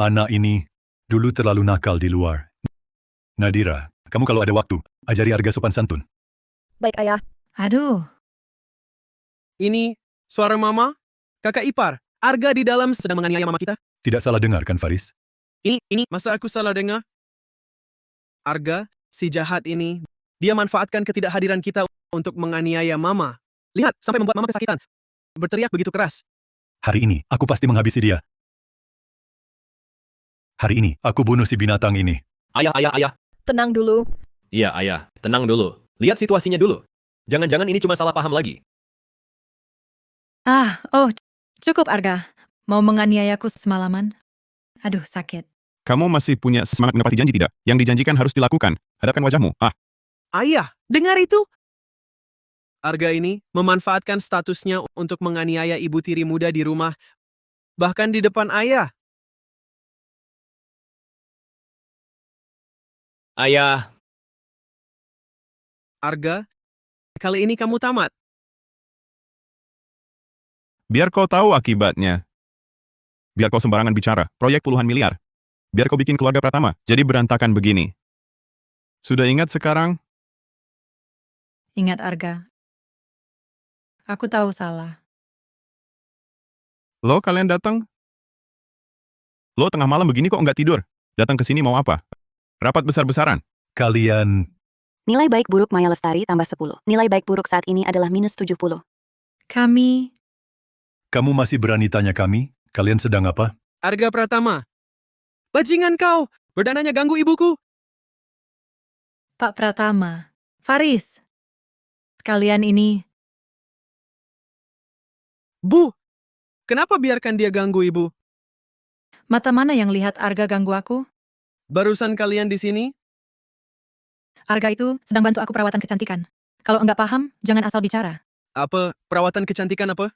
Anak ini dulu terlalu nakal di luar. Nadira, kamu kalau ada waktu, ajari Arga sopan santun. Baik, Ayah. aduh, ini suara mama, kakak ipar. Arga di dalam sedang menganiaya mama kita. Tidak salah dengar kan, Faris? Ini, masa aku salah dengar? Arga, si jahat ini, dia manfaatkan ketidakhadiran kita untuk menganiaya mama. Lihat, sampai membuat mama kesakitan. Berteriak begitu keras. Hari ini, aku pasti menghabisi dia. Hari ini, aku bunuh si binatang ini. Ayah. Tenang dulu. Iya, ayah. Tenang dulu. Lihat situasinya dulu. Jangan-jangan ini cuma salah paham lagi. cukup Arga. Mau menganiayaku semalaman? Aduh, sakit. Kamu masih punya semangat menepati janji tidak? Yang dijanjikan harus dilakukan. Hadapkan wajahmu. Ayah, dengar itu? Arga ini memanfaatkan statusnya untuk menganiaya ibu tiri muda di rumah, bahkan di depan ayah. Ayah, Arga, kali ini kamu tamat. Biar kau tahu akibatnya. Biar kau sembarangan bicara. Proyek puluhan miliar. Biar kau bikin keluarga Pratama jadi berantakan begini. Sudah ingat sekarang? Ingat Arga, aku tahu salah. Lo kalian datang? Lo tengah malam begini kok nggak tidur? Datang ke sini mau apa? Rapat besar-besaran? Kalian, Nilai baik buruk Maya Lestari tambah 10. Nilai baik buruk saat ini adalah minus 70. Kami, kamu masih berani tanya kami? Kalian sedang apa? Arga Pratama. Bajingan kau! Berdananya ganggu ibuku! Pak Pratama, Faris, sekalian ini, Bu! Kenapa biarkan dia ganggu ibu? mata mana yang lihat Arga ganggu aku? Barusan kalian di sini? Arga itu sedang bantu aku perawatan kecantikan. Kalau enggak paham, jangan asal bicara. Apa? Perawatan kecantikan apa?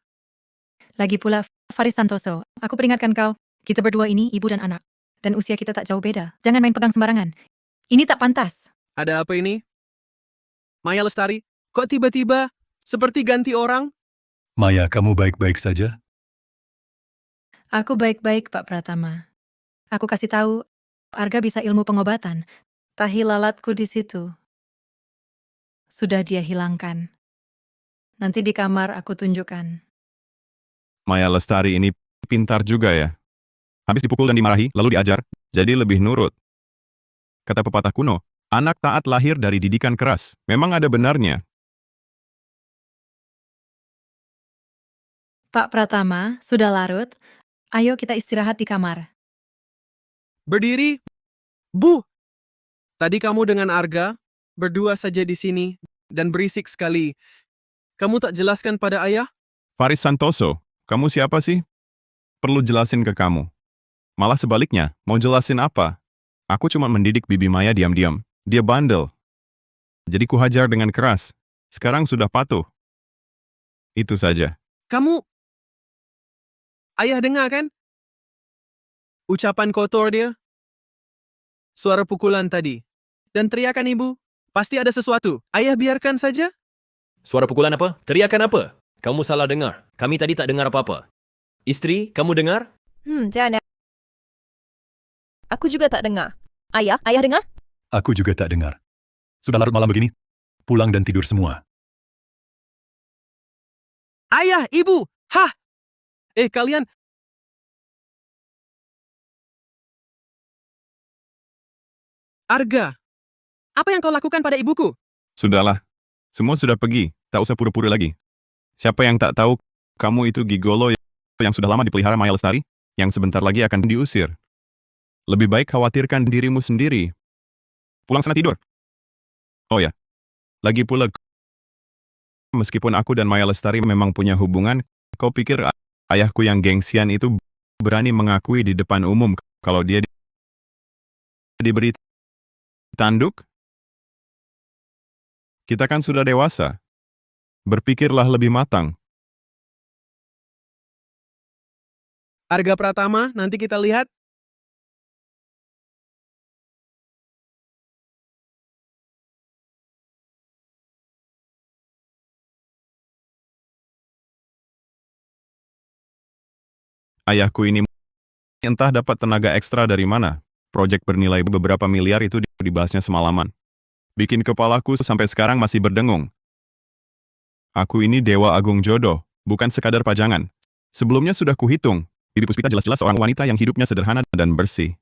Lagi pula, Faris Santoso, aku peringatkan kau, kita berdua ini ibu dan anak. Dan usia kita tak jauh beda. Jangan main pegang sembarangan. Ini tak pantas. Ada apa ini? Maya Lestari, kok tiba-tiba seperti ganti orang? Maya, kamu baik-baik saja? Aku baik-baik, Pak Pratama. Aku kasih tahu, Arga bisa ilmu pengobatan. Tahi lalatku di situ. Sudah dia hilangkan. Nanti di kamar aku tunjukkan. Maya Lestari ini pintar juga ya. Habis dipukul dan dimarahi, lalu diajar, jadi lebih nurut. Kata pepatah kuno, anak taat lahir dari didikan keras. Memang ada benarnya. Pak Pratama, sudah larut. Ayo kita istirahat di kamar. Berdiri? Bu! Tadi kamu dengan Arga berdua saja di sini dan berisik sekali. Kamu tak jelaskan pada ayah? Faris Santoso, kamu siapa sih? Perlu jelasin ke kamu. Malah sebaliknya, mau jelasin apa? Aku cuma mendidik Bibi Maya diam-diam. Dia bandel. Jadi kuhajar dengan keras. Sekarang sudah patuh. Itu saja. Kamu... Ayah dengar kan? Ucapan kotor dia. Suara pukulan tadi. Dan teriakan ibu. Pasti ada sesuatu. Ayah biarkan saja. Suara pukulan apa? Teriakan apa? Kamu salah dengar. Kami tadi tak dengar apa-apa. Istri, kamu dengar? Jangan. Aku juga tak dengar. Ayah dengar? Aku juga tak dengar. Sudah larut malam begini. Pulang dan tidur semua. Ayah, ibu! Hah! Kalian... Arga, apa yang kau lakukan pada ibuku? Sudahlah. Semua sudah pergi. Tak usah pura-pura lagi. Siapa yang tak tahu kamu itu gigolo yang sudah lama dipelihara Maya Lestari, yang sebentar lagi akan diusir. Lebih baik khawatirkan dirimu sendiri. Pulang sana tidur. Oh ya, lagi pula, meskipun aku dan Maya Lestari memang punya hubungan, kau pikir ayahku yang gengsian itu berani mengakui di depan umum kalau dia diberi tanduk? Kita kan sudah dewasa. Berpikirlah lebih matang. Arga Pratama, nanti kita lihat. Ayahku ini entah dapat tenaga ekstra dari mana. Proyek bernilai beberapa miliar itu dibahasnya semalaman. Bikin kepalaku sampai sekarang masih berdengung. Aku ini dewa agung jodoh, bukan sekadar pajangan. Sebelumnya sudah kuhitung, Bibi Puspita jelas-jelas seorang wanita yang hidupnya sederhana dan bersih.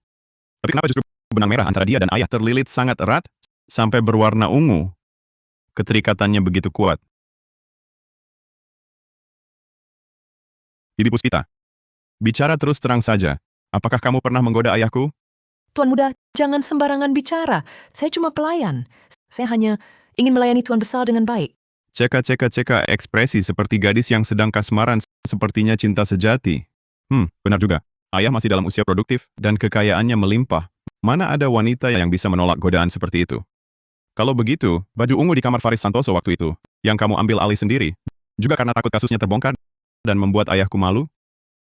Tapi kenapa justru benang merah antara dia dan ayah terlilit sangat erat, sampai berwarna ungu? Keterikatannya begitu kuat. Bibi Puspita, bicara terus terang saja. Apakah kamu pernah menggoda ayahku? Tuan Muda, jangan sembarangan bicara. Saya cuma pelayan. Saya hanya ingin melayani Tuan Besar dengan baik. Ceka ekspresi seperti gadis yang sedang kasmaran, sepertinya cinta sejati. Benar juga. Ayah masih dalam usia produktif dan kekayaannya melimpah. Mana ada wanita yang bisa menolak godaan seperti itu? Kalau begitu, baju ungu di kamar Faris Santoso waktu itu, yang kamu ambil alih sendiri, juga karena takut kasusnya terbongkar dan membuat ayahku malu?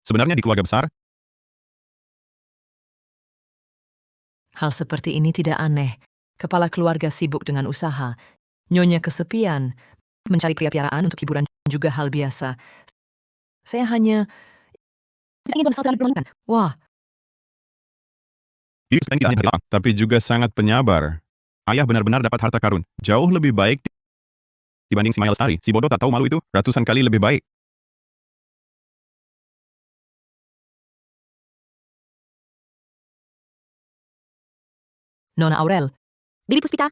Sebenarnya di keluarga besar, Hal seperti ini tidak aneh. Kepala keluarga sibuk dengan usaha. Nyonya kesepian. Mencari pria piaraan untuk hiburan juga hal biasa. Saya hanya ingin bersama dengan pelanggan. Wah, Bibi Puspita tidak hanya berdoa, tapi juga sangat penyabar. Ayah benar-benar dapat harta karun, jauh lebih baik dibanding si Maya Lestari. Si bodoh tak tahu malu itu ratusan kali lebih baik. Nona Aurel, Bibi Puspita,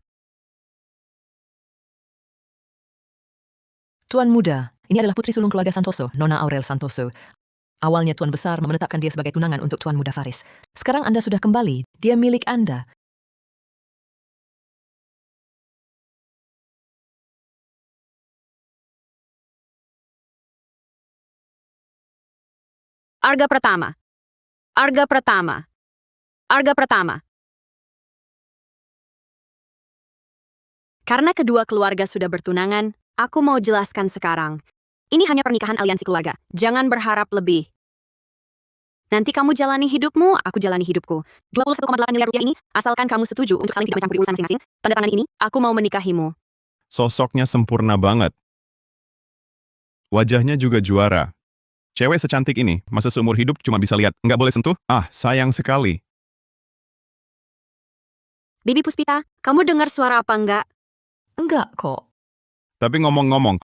Tuan Muda, ini adalah putri sulung keluarga Santoso, Nona Aurel Santoso. Awalnya Tuan Besar menetapkan dia sebagai tunangan untuk Tuan Muda Faris. Sekarang Anda sudah kembali, dia milik Anda. Arga Pratama. Arga Pratama. Arga Pratama. Karena kedua keluarga sudah bertunangan, aku mau jelaskan sekarang. Ini hanya pernikahan aliansi keluarga. Jangan berharap lebih. Nanti kamu jalani hidupmu, aku jalani hidupku. 21,8 miliar rupiah ini, asalkan kamu setuju untuk saling tidak mencampuri urusan masing-masing, tanda tangan ini, aku mau menikahimu. Sosoknya sempurna banget. Wajahnya juga juara. Cewek secantik ini, masa seumur hidup cuma bisa lihat, nggak boleh sentuh? Ah, sayang sekali. Bibi Puspita, kamu dengar suara apa enggak? Enggak kok. Tapi ngomong-ngomong,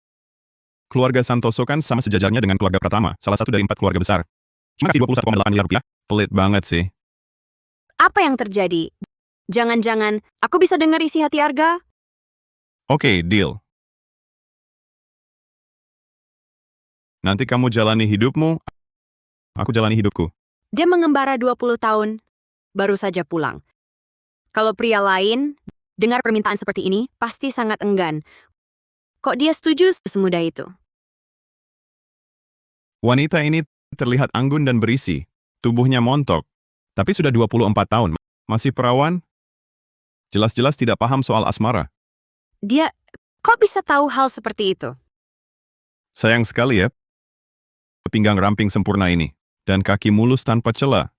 keluarga Santoso kan sama sejajarnya dengan keluarga Pratama, salah satu dari 4 keluarga besar. Cuma kasih 21,8 miliar rupiah, pelit banget sih. Apa yang terjadi? Jangan-jangan, aku bisa dengar isi hati Arga? Oke, deal. Nanti kamu jalani hidupmu, aku jalani hidupku. Dia mengembara 20 tahun, baru saja pulang. Kalau pria lain, dengar permintaan seperti ini, pasti sangat enggan. Kok dia setuju semudah itu? Wanita ini terlihat anggun dan berisi, tubuhnya montok, tapi sudah 24 tahun, masih perawan, jelas-jelas tidak paham soal asmara. Dia, kok bisa tahu hal seperti itu? Sayang sekali ya, pinggang ramping sempurna ini, dan kaki mulus tanpa celah.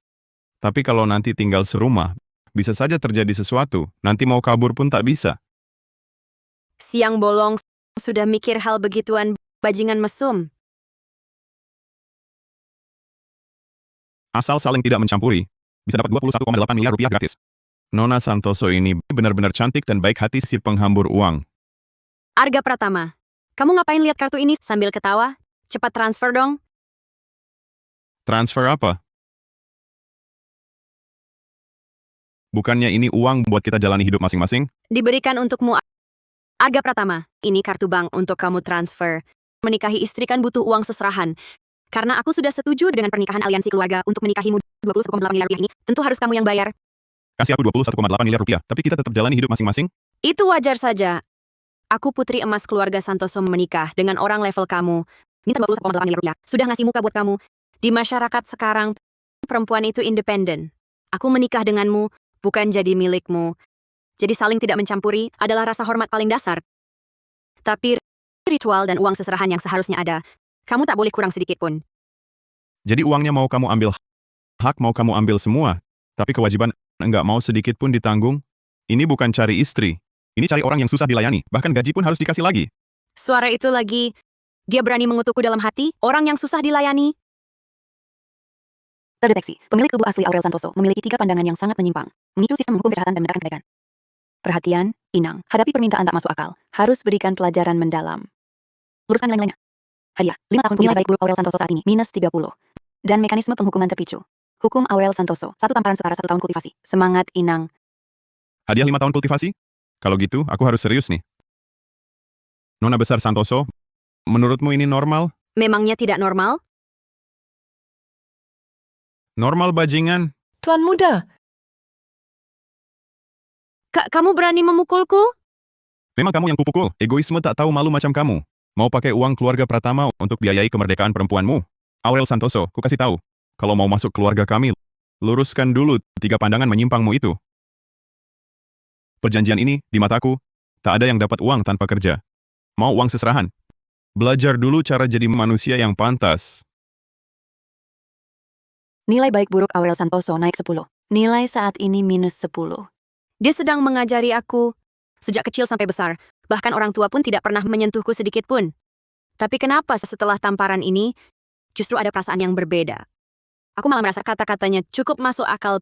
Tapi kalau nanti tinggal serumah, bisa saja terjadi sesuatu, nanti mau kabur pun tak bisa. Siang bolong, sudah mikir hal begituan, bajingan mesum. Asal saling tidak mencampuri, bisa dapat 21,8 miliar rupiah gratis. Nona Santoso ini benar-benar cantik dan baik hati si penghambur uang. Arga Pratama, kamu ngapain lihat kartu ini sambil ketawa? Cepat transfer dong. Transfer apa? Bukannya ini uang buat kita jalani hidup masing-masing? Diberikan untukmu. Arga Pratama, ini kartu bank untuk kamu transfer. Menikahi istri kan butuh uang seserahan. Karena aku sudah setuju dengan pernikahan aliansi keluarga untuk menikahimu 21,8 miliar rupiah ini, tentu harus kamu yang bayar. Kasih aku 21,8 miliar rupiah, tapi kita tetap jalani hidup masing-masing? Itu wajar saja. Aku putri emas keluarga Santoso menikah dengan orang level kamu. Minta 21,8 miliar rupiah. Sudah ngasih muka buat kamu. Di masyarakat sekarang, perempuan itu independen. Aku menikah denganmu, bukan jadi milikmu. Jadi saling tidak mencampuri adalah rasa hormat paling dasar. Tapi ritual dan uang seserahan yang seharusnya ada, kamu tak boleh kurang sedikit pun. Jadi uangnya mau kamu ambil hak, mau kamu ambil semua. Tapi kewajiban enggak mau sedikit pun ditanggung. Ini bukan cari istri. Ini cari orang yang susah dilayani. Bahkan gaji pun harus dikasih lagi. Suara itu lagi, dia berani mengutukku dalam hati, orang yang susah dilayani. Terdeteksi, pemilik tubuh asli Aurel Santoso memiliki 3 pandangan yang sangat menyimpang, memicu sistem hukum kejahatan dan menegakkan kebaikan. Perhatian, Inang, hadapi permintaan tak masuk akal, harus berikan pelajaran mendalam. Luruskan nilai-nilainya. Hadiah, 5 tahun nilai baik buruk Aurel Santoso saat ini, minus 30. Dan mekanisme penghukuman terpicu. Hukum Aurel Santoso, 1 tamparan setara 1 tahun kultivasi. Semangat, Inang. Hadiah 5 tahun kultivasi? Kalau gitu, aku harus serius nih. Nona besar Santoso, menurutmu ini normal? Memangnya tidak normal? Normal bajingan? Tuan Muda, Kamu berani memukulku? Memang kamu yang kupukul. Egoisme tak tahu malu macam kamu. Mau pakai uang keluarga Pratama untuk biayai kemerdekaan perempuanmu. Aurel Santoso, ku kasih tahu. Kalau mau masuk keluarga kami, luruskan dulu 3 pandangan menyimpangmu itu. Perjanjian ini, di mataku, tak ada yang dapat uang tanpa kerja. Mau uang seserahan? Belajar dulu cara jadi manusia yang pantas. Nilai baik buruk Aurel Santoso naik 10. Nilai saat ini minus 10. Dia sedang mengajari aku sejak kecil sampai besar. Bahkan orang tua pun tidak pernah menyentuhku sedikit pun. Tapi kenapa setelah tamparan ini, justru ada perasaan yang berbeda? Aku malah merasa kata-katanya cukup masuk akal.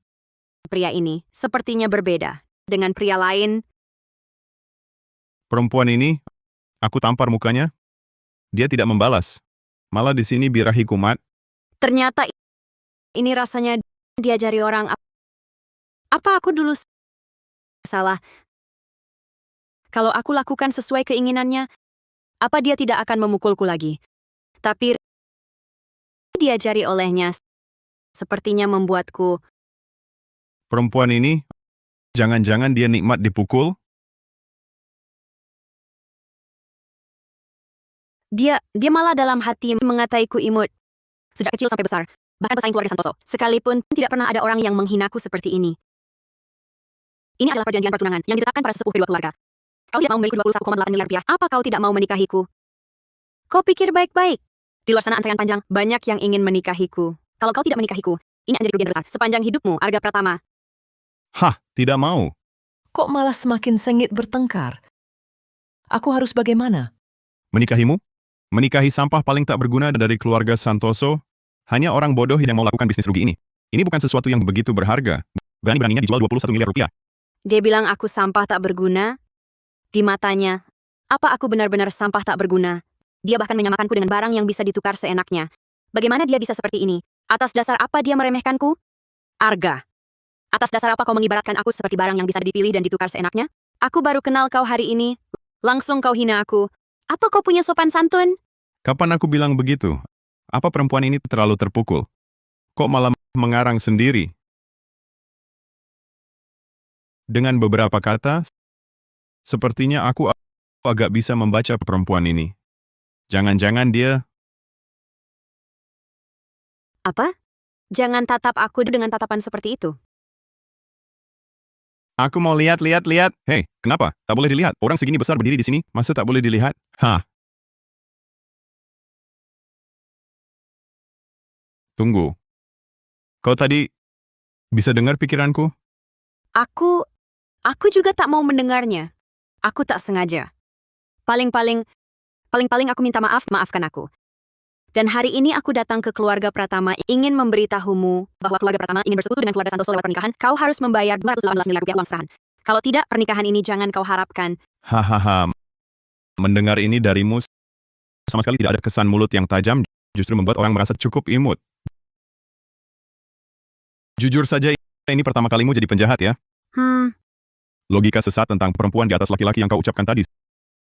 Pria ini sepertinya berbeda dengan pria lain. Perempuan ini, Aku tampar mukanya, dia tidak membalas. Malah di sini birahi kumat. Ternyata ini rasanya diajari orang. Apa aku dulu salah? Kalau aku lakukan sesuai keinginannya, apa dia tidak akan memukulku lagi? Tapi diajari olehnya sepertinya membuatku. Perempuan ini, jangan-jangan dia nikmat dipukul? Dia malah dalam hati mengataiku imut. Sejak kecil sampai besar, bahkan pesaing keluarga Santoso. Sekalipun tidak pernah ada orang yang menghinaku seperti ini. Ini adalah perjanjian pertunangan yang ditetapkan para sesepuh kedua keluarga. Kau tidak mau memiliki 21,8 miliar rupiah. Apa kau tidak mau menikahiku? Kau pikir baik-baik. Di luar sana antrean panjang, banyak yang ingin menikahiku. Kalau kau tidak menikahiku, ini akan jadi kerugian besar sepanjang hidupmu, Arga Pratama. Hah, tidak mau. Kok malah semakin sengit bertengkar? Aku harus bagaimana? Menikahimu? Menikahi sampah paling tak berguna dari keluarga Santoso? Hanya orang bodoh yang mau lakukan bisnis rugi ini. Ini bukan sesuatu yang begitu berharga. Berani-beraninya dijual 21 miliar rupiah. Dia bilang aku sampah tak berguna. Di matanya, apa aku benar-benar sampah tak berguna? Dia bahkan menyamakanku dengan barang yang bisa ditukar seenaknya. Bagaimana dia bisa seperti ini? Atas dasar apa dia meremehkanku? Arga. Atas dasar apa kau mengibaratkan aku seperti barang yang bisa dipilih dan ditukar seenaknya? Aku baru kenal kau hari ini. Langsung kau hina aku. Apa kau punya sopan santun? Kapan aku bilang begitu? Apa perempuan ini terlalu terpukul? Kok malah mengarang sendiri? Dengan beberapa kata, sepertinya aku agak bisa membaca perempuan ini. Jangan-jangan dia... Apa? Jangan tatap aku dengan tatapan seperti itu. Aku mau lihat. Hei, kenapa? Tak boleh dilihat. Orang segini besar berdiri di sini, masa tak boleh dilihat? Hah? Tunggu. Kau tadi bisa dengar pikiranku? Aku juga tak mau mendengarnya. Aku tak sengaja. Paling-paling aku minta maafkan aku. Dan hari ini aku datang ke keluarga Pratama ingin memberitahumu bahwa keluarga Pratama ingin bersekutu dengan keluarga Santoso lewat pernikahan. Kau harus membayar 218 miliar rupiah uang serahan. Kalau tidak, pernikahan ini jangan kau harapkan. Hahaha. Mendengar ini darimu, sama sekali tidak ada kesan mulut yang tajam, justru membuat orang merasa cukup imut. Jujur saja, ini pertama kalimu jadi penjahat ya? Logika sesat tentang perempuan di atas laki-laki yang kau ucapkan tadi.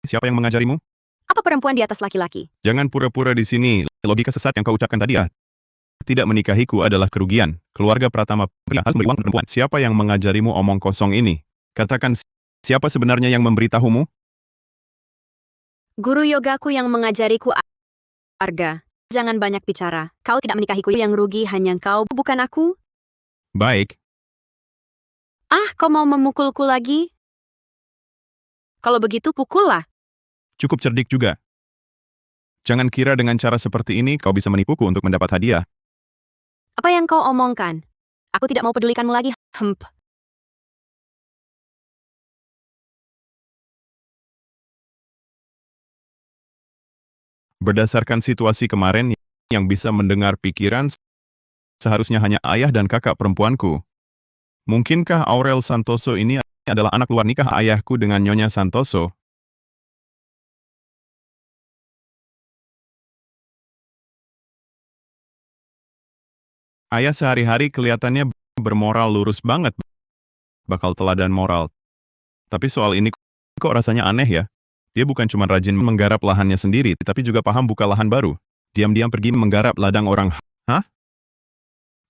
Siapa yang mengajarimu? Apa perempuan di atas laki-laki? Jangan pura-pura di sini. Logika sesat yang kau ucapkan tadi tidak menikahiku adalah kerugian. Keluarga Pratama pria harus memberi uang perempuan. Siapa yang mengajarimu omong kosong ini? Katakan, siapa sebenarnya yang memberitahumu? Guru yogaku yang mengajariku, Arga. Jangan banyak bicara. Kau tidak menikahiku, yang rugi hanya kau, bukan aku. Baik. Kau mau memukulku lagi? Kalau begitu, pukullah. Cukup cerdik juga. Jangan kira dengan cara seperti ini kau bisa menipuku untuk mendapat hadiah. Apa yang kau omongkan? Aku tidak mau pedulikanmu lagi. Berdasarkan situasi kemarin yang bisa mendengar pikiran, seharusnya hanya ayah dan kakak perempuanku. Mungkinkah Aurel Santoso ini adalah anak luar nikah ayahku dengan Nyonya Santoso? Ayah sehari-hari kelihatannya bermoral lurus banget, bakal teladan moral. Tapi soal ini kok rasanya aneh ya? Dia bukan cuma rajin menggarap lahannya sendiri, tapi juga paham buka lahan baru. Diam-diam pergi menggarap ladang orang. Hah?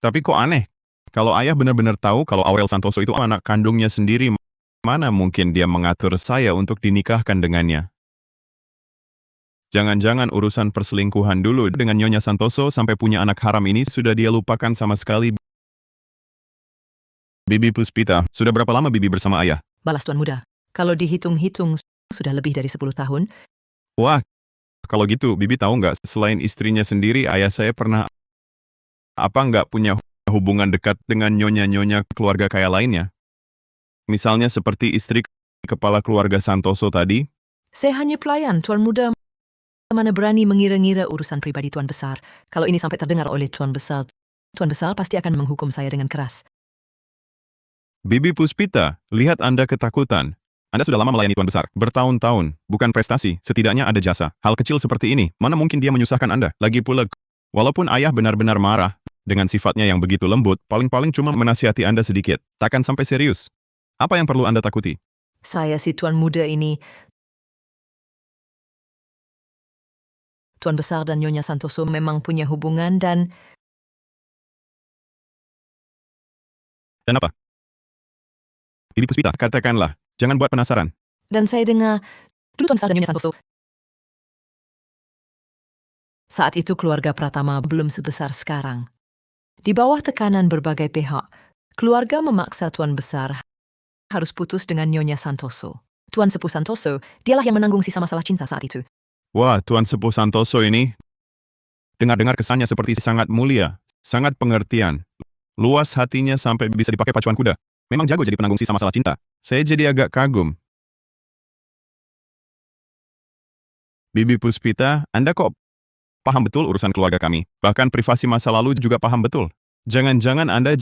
Tapi kok aneh? Kalau ayah benar-benar tahu kalau Aurel Santoso itu anak kandungnya sendiri, mana mungkin dia mengatur saya untuk dinikahkan dengannya? Jangan-jangan urusan perselingkuhan dulu dengan Nyonya Santoso sampai punya anak haram ini sudah dia lupakan sama sekali. Bibi Puspita, sudah berapa lama Bibi bersama ayah? Balas Tuan Muda, kalau dihitung-hitung sudah lebih dari 10 tahun. Wah, kalau gitu Bibi tahu nggak, selain istrinya sendiri, ayah saya pernah nggak punya hubungan dekat dengan nyonya-nyonya keluarga kaya lainnya? Misalnya seperti istri kepala keluarga Santoso tadi? Saya hanya pelayan, Tuan Muda. Mana berani mengira-ngira urusan pribadi Tuan Besar. Kalau ini sampai terdengar oleh Tuan Besar pasti akan menghukum saya dengan keras. Bibi Puspita, lihat Anda ketakutan. Anda sudah lama melayani Tuan Besar. Bertahun-tahun. Bukan prestasi, setidaknya ada jasa. Hal kecil seperti ini, mana mungkin dia menyusahkan Anda? Lagi pula, walaupun ayah benar-benar marah, dengan sifatnya yang begitu lembut, paling-paling cuma menasihati Anda sedikit. Takkan sampai serius. Apa yang perlu Anda takuti? Saya si Tuan Muda ini, Tuan Besar dan Nyonya Santoso memang punya hubungan dan Dan apa? Bibi Puspita, katakanlah. Jangan buat penasaran. saya dengar dulu Tuan Besar dan Nyonya Santoso. Saat itu keluarga Pratama belum sebesar sekarang. Di bawah tekanan berbagai pihak, keluarga memaksa Tuan Besar harus putus dengan Nyonya Santoso. Tuan Sepuh Santoso, dialah yang menanggung sisa masalah cinta saat itu. Wah, Tuan Sepuh Santoso ini, dengar-dengar kesannya seperti sangat mulia, sangat pengertian. Luas hatinya sampai bisa dipakai pacuan kuda. Memang jago jadi penanggung sisa masalah cinta. Saya jadi agak kagum. Bibi Puspita, Anda kok paham betul urusan keluarga kami? Bahkan privasi masa lalu juga paham betul. Jangan-jangan Anda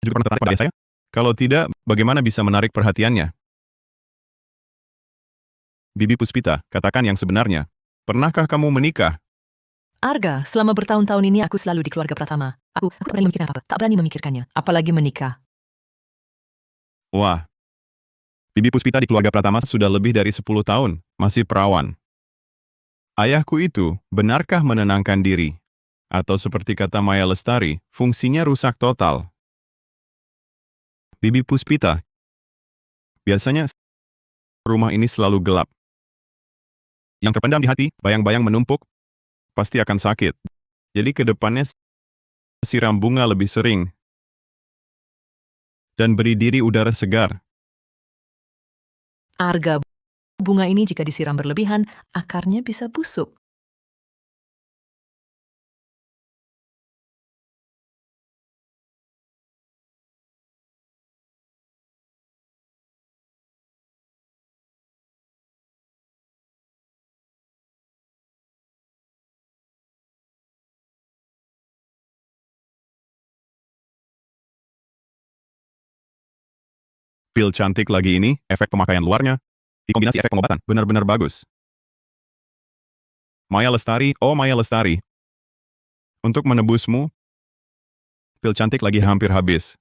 juga pernah tertarik pada ayah saya? Kalau tidak, bagaimana bisa menarik perhatiannya? Bibi Puspita, katakan yang sebenarnya. Pernahkah kamu menikah? Arga, selama bertahun-tahun ini aku selalu di keluarga Pratama. Aku tak berani memikirkan apa, tak berani memikirkannya, apalagi menikah. Wah, Bibi Puspita di keluarga Pratama sudah lebih dari 10 tahun, masih perawan. Ayahku itu, benarkah menenangkan diri? Atau seperti kata Maya Lestari, fungsinya rusak total? Bibi Puspita, biasanya rumah ini selalu gelap. Yang terpendam di hati, bayang-bayang menumpuk, pasti akan sakit. Jadi ke depannya siram bunga lebih sering. Dan beri diri udara segar. Arga, bunga ini jika disiram berlebihan, akarnya bisa busuk. Pil cantik lagi ini, efek pemakaian luarnya, dikombinasi efek pengobatan, benar-benar bagus. Maya Lestari, oh Maya Lestari. Untuk menebusmu, pil cantik lagi hampir habis.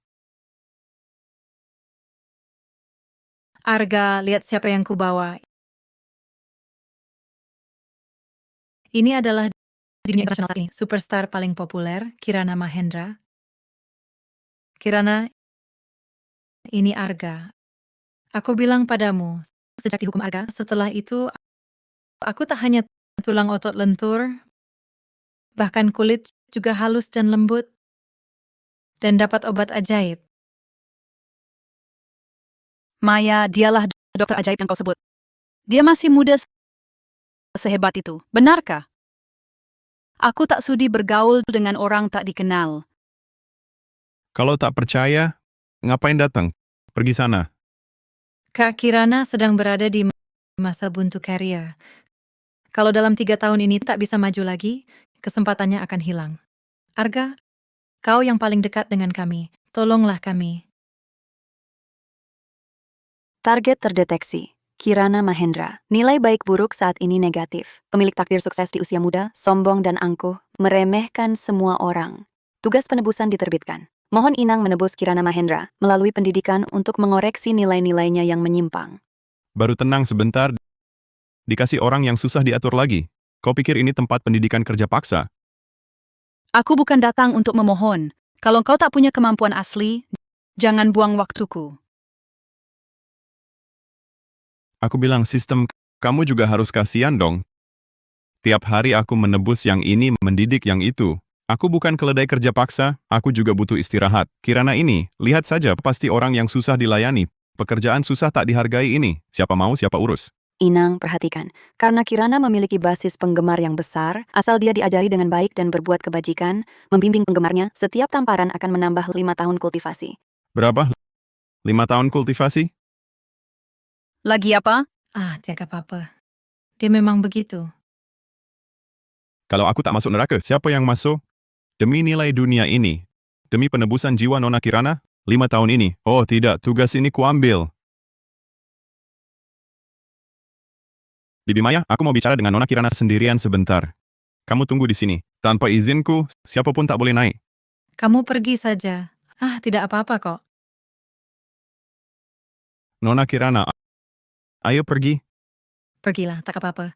Arga, lihat siapa yang kubawa. Ini adalah di dunia internasional saat ini, superstar paling populer, Kirana Mahendra. Kirana, ini Arga. Aku bilang padamu, sejak dihukum Arga, setelah itu, aku tak hanya tulang otot lentur, bahkan kulit juga halus dan lembut, dan dapat obat ajaib. Maya, dialah dokter ajaib yang kau sebut. Dia masih muda sehebat itu, benarkah? Aku tak sudi bergaul dengan orang tak dikenal. Kalau tak percaya, ngapain datang? Pergi sana. Kak Kirana sedang berada di masa buntu karier. Kalau dalam 3 tahun ini tak bisa maju lagi, kesempatannya akan hilang. Arga, kau yang paling dekat dengan kami, tolonglah kami. Target terdeteksi. Kirana Mahendra. Nilai baik buruk saat ini negatif. Pemilik takdir sukses di usia muda, sombong dan angkuh, meremehkan semua orang. Tugas penebusan diterbitkan. Mohon Inang menebus Kirana Mahendra melalui pendidikan untuk mengoreksi nilai-nilainya yang menyimpang. Baru tenang sebentar, dikasih orang yang susah diatur lagi. Kau pikir ini tempat pendidikan kerja paksa? Aku bukan datang untuk memohon. Kalau kau tak punya kemampuan asli, jangan buang waktuku. Aku bilang sistem, kamu juga harus kasihan dong. Tiap hari aku menebus yang ini, mendidik yang itu. Aku bukan keledai kerja paksa, aku juga butuh istirahat. Kirana ini, lihat saja, pasti orang yang susah dilayani. Pekerjaan susah tak dihargai ini. Siapa mau, siapa urus. Inang, perhatikan. Karena Kirana memiliki basis penggemar yang besar, asal dia diajari dengan baik dan berbuat kebajikan, membimbing penggemarnya, setiap tamparan akan menambah 5 tahun kultivasi. Berapa? 5 tahun kultivasi? Lagi apa? Tiada apa-apa. Dia memang begitu. Kalau aku tak masuk neraka, siapa yang masuk? Demi nilai dunia ini. Demi penebusan jiwa Nona Kirana, 5 tahun ini. Oh tidak, tugas ini kuambil. Bibi Maya, aku mau bicara dengan Nona Kirana sendirian sebentar. Kamu tunggu di sini. Tanpa izinku, siapapun tak boleh naik. Kamu pergi saja. Tidak apa-apa kok. Nona Kirana, ayo pergi. Pergilah, tak apa-apa.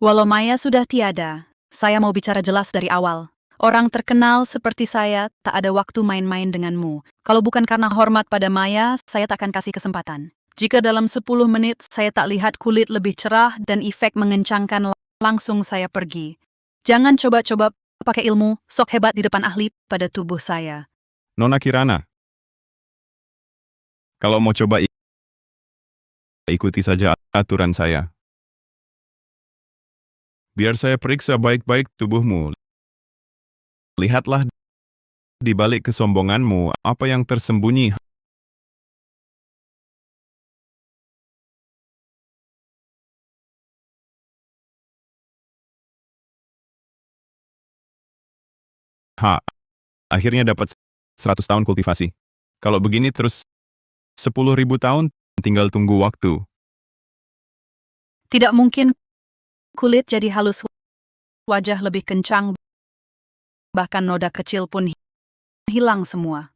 Walau Maya sudah tiada, saya mau bicara jelas dari awal. Orang terkenal seperti saya tak ada waktu main-main denganmu. Kalau bukan karena hormat pada Maya, saya tak akan kasih kesempatan. Jika dalam 10 menit saya tak lihat kulit lebih cerah dan efek mengencangkan, langsung saya pergi. Jangan coba-coba pakai ilmu sok hebat di depan ahli pada tubuh saya. Nona Kirana, kalau mau coba ikuti saja aturan saya. Biar saya periksa baik-baik tubuhmu. Lihatlah di balik kesombonganmu apa yang tersembunyi. Akhirnya dapat 100 tahun kultivasi. Kalau begini terus 10.000 tahun, tinggal tunggu waktu. Tidak mungkin kulit jadi halus, wajah lebih kencang, bahkan noda kecil pun hilang semua.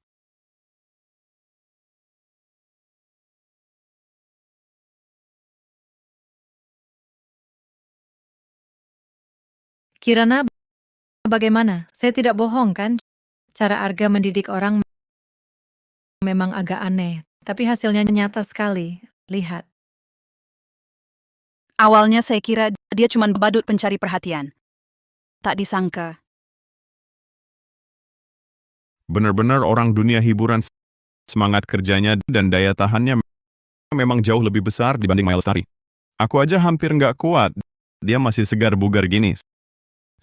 Kirana, bagaimana? Saya tidak bohong kan? Cara Arga mendidik orang memang agak aneh, tapi hasilnya nyata sekali. Lihat. Awalnya saya kira dia cuma badut pencari perhatian. Tak disangka. Benar-benar orang dunia hiburan, semangat kerjanya dan daya tahannya memang jauh lebih besar dibanding Maya Lestari. Aku aja hampir nggak kuat, dia masih segar bugar gini.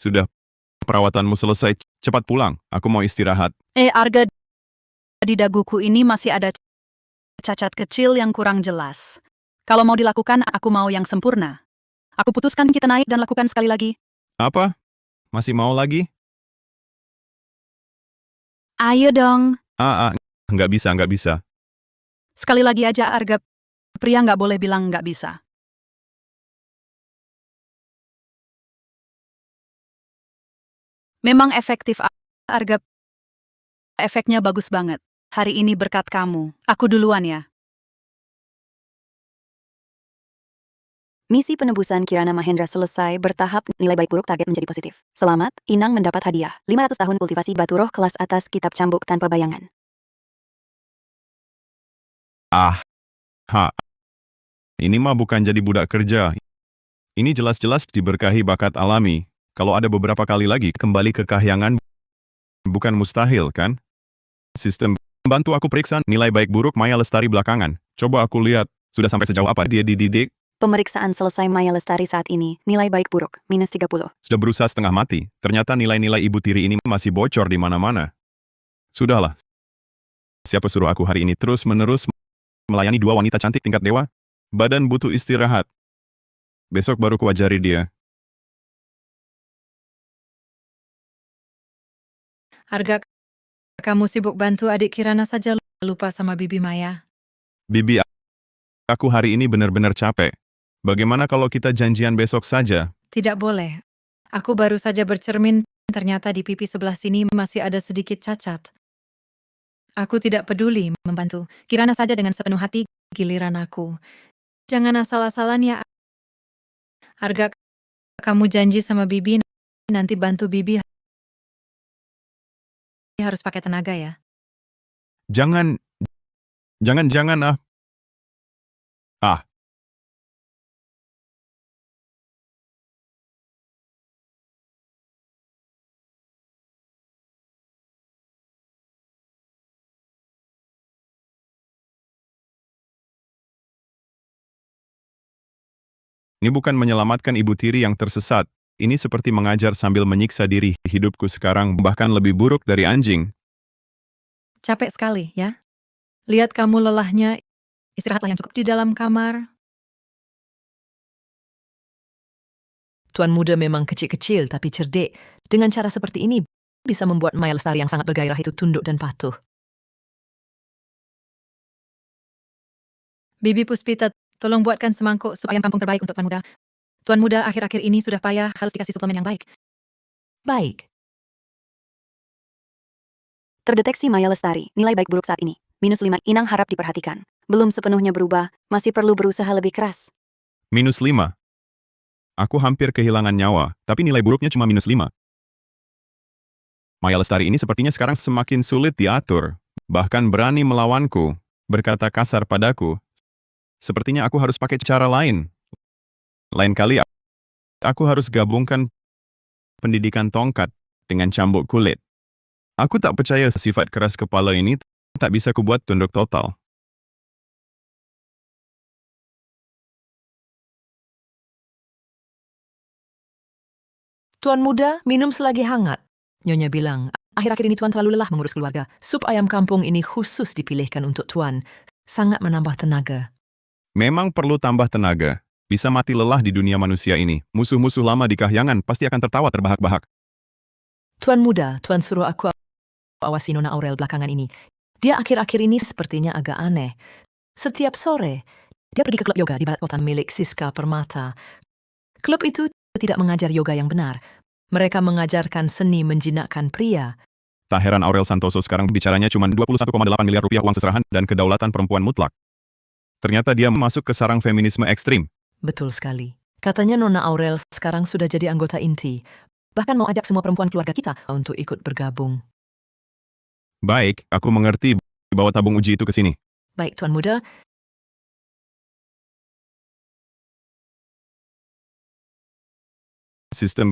Sudah, perawatanmu selesai, cepat pulang, aku mau istirahat. Arga, di daguku ini masih ada cacat kecil yang kurang jelas. Kalau mau dilakukan, aku mau yang sempurna. Aku putuskan kita naik dan lakukan sekali lagi. Apa? Masih mau lagi? Ayo dong. Nggak bisa. Sekali lagi aja, Arga. Pria nggak boleh bilang nggak bisa. Memang efektif, Arga. Efeknya bagus banget. Hari ini berkat kamu. Aku duluan ya. Misi penebusan Kirana Mahendra selesai bertahap, nilai baik buruk target menjadi positif. Selamat, Inang mendapat hadiah. 500 tahun kultivasi batu roh kelas atas kitab cambuk tanpa bayangan. Ini mah bukan jadi budak kerja. Ini jelas-jelas diberkahi bakat alami. Kalau ada beberapa kali lagi kembali ke kahyangan, bukan mustahil kan? Sistem, bantu aku periksa nilai baik buruk Maya Lestari belakangan. Coba aku lihat, sudah sampai sejauh apa dia dididik? Pemeriksaan selesai Maya Lestari saat ini, nilai baik buruk, -30. Sudah berusaha setengah mati, ternyata nilai-nilai ibu tiri ini masih bocor di mana-mana. Sudahlah. Siapa suruh aku hari ini terus-menerus melayani 2 wanita cantik tingkat dewa? Badan butuh istirahat. Besok baru kuajari dia. Arga, kamu sibuk bantu adik Kirana saja, lupa sama Bibi Maya. Bibi, aku hari ini benar-benar capek. Bagaimana kalau kita janjian besok saja? Tidak boleh. Aku baru saja bercermin, ternyata di pipi sebelah sini masih ada sedikit cacat. Aku tidak peduli membantu. Kirana saja dengan sepenuh hati, giliran aku. Jangan asal-asalan ya. Arga, kamu janji sama Bibi, nanti bantu Bibi harus pakai tenaga ya. Jangan. Ini bukan menyelamatkan ibu tiri yang tersesat. Ini seperti mengajar sambil menyiksa diri. Hidupku sekarang bahkan lebih buruk dari anjing. Capek sekali ya. Lihat kamu lelahnya, istirahatlah yang cukup di dalam kamar. Tuan muda memang kecil-kecil tapi cerdik. Dengan cara seperti ini, bisa membuat Maya Lestari yang sangat bergairah itu tunduk dan patuh. Bibi Puspita, tolong buatkan semangkuk sup ayam kampung terbaik untuk Tuan Muda. Tuan Muda akhir-akhir ini sudah payah, harus dikasih suplemen yang baik. Baik. Terdeteksi Maya Lestari, nilai baik buruk saat ini. -5, Inang harap diperhatikan. Belum sepenuhnya berubah, masih perlu berusaha lebih keras. -5. Aku hampir kehilangan nyawa, tapi nilai buruknya cuma -5. Maya Lestari ini sepertinya sekarang semakin sulit diatur. Bahkan berani melawanku, berkata kasar padaku. Sepertinya aku harus pakai cara lain. Lain kali aku harus gabungkan pendidikan tongkat dengan cambuk kulit. Aku tak percaya sifat keras kepala ini tak bisa kubuat tunduk total. Tuan Muda, minum selagi hangat. Nyonya bilang, akhir-akhir ini Tuan terlalu lelah mengurus keluarga. Sup ayam kampung ini khusus dipilihkan untuk Tuan. Sangat menambah tenaga. Memang perlu tambah tenaga. Bisa mati lelah di dunia manusia ini. Musuh-musuh lama di kahyangan pasti akan tertawa terbahak-bahak. Tuan Muda, Tuan suruh aku awasi Nona Aurel belakangan ini. Dia akhir-akhir ini sepertinya agak aneh. Setiap sore, dia pergi ke klub yoga di barat kota milik Siska Permata. Klub itu tidak mengajar yoga yang benar. Mereka mengajarkan seni menjinakkan pria. Tak heran Aurel Santoso sekarang bicaranya cuma 21,8 miliar rupiah uang seserahan dan kedaulatan perempuan mutlak. Ternyata dia masuk ke sarang feminisme ekstrim. Betul sekali. Katanya Nona Aurel sekarang sudah jadi anggota inti. Bahkan mau ajak semua perempuan keluarga kita untuk ikut bergabung. Baik, aku mengerti. Bawa tabung uji itu ke sini. Baik, Tuan Muda. Sistem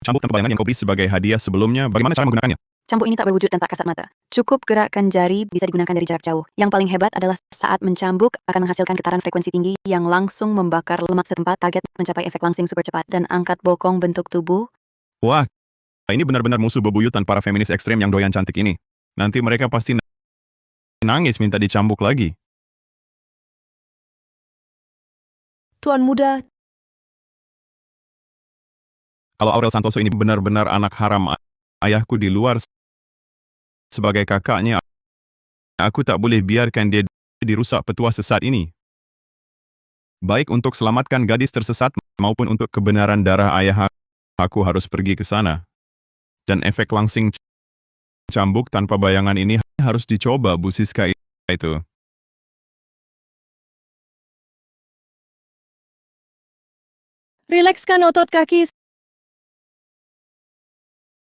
cambuk tanpa bayangan yang kau beri sebagai hadiah sebelumnya, bagaimana cara menggunakannya? Cambuk ini tak berwujud dan tak kasat mata. Cukup gerakkan jari bisa digunakan dari jarak jauh. Yang paling hebat adalah saat mencambuk akan menghasilkan getaran frekuensi tinggi yang langsung membakar lemak setempat, target mencapai efek langsing super cepat dan angkat bokong bentuk tubuh. Wah, ini benar-benar musuh bebuyutan para feminis ekstrem yang doyan cantik ini. Nanti mereka pasti nangis minta dicambuk lagi. Tuan Muda, Kalau Aurel Santoso ini benar-benar anak haram ayahku di luar sebagai kakaknya, aku tak boleh biarkan dia dirusak petua sesat ini. Baik untuk selamatkan gadis tersesat maupun untuk kebenaran darah ayah aku harus pergi ke sana. Dan efek langsing cambuk tanpa bayangan ini harus dicoba, Bu Siska itu. Rilekskan otot kaki.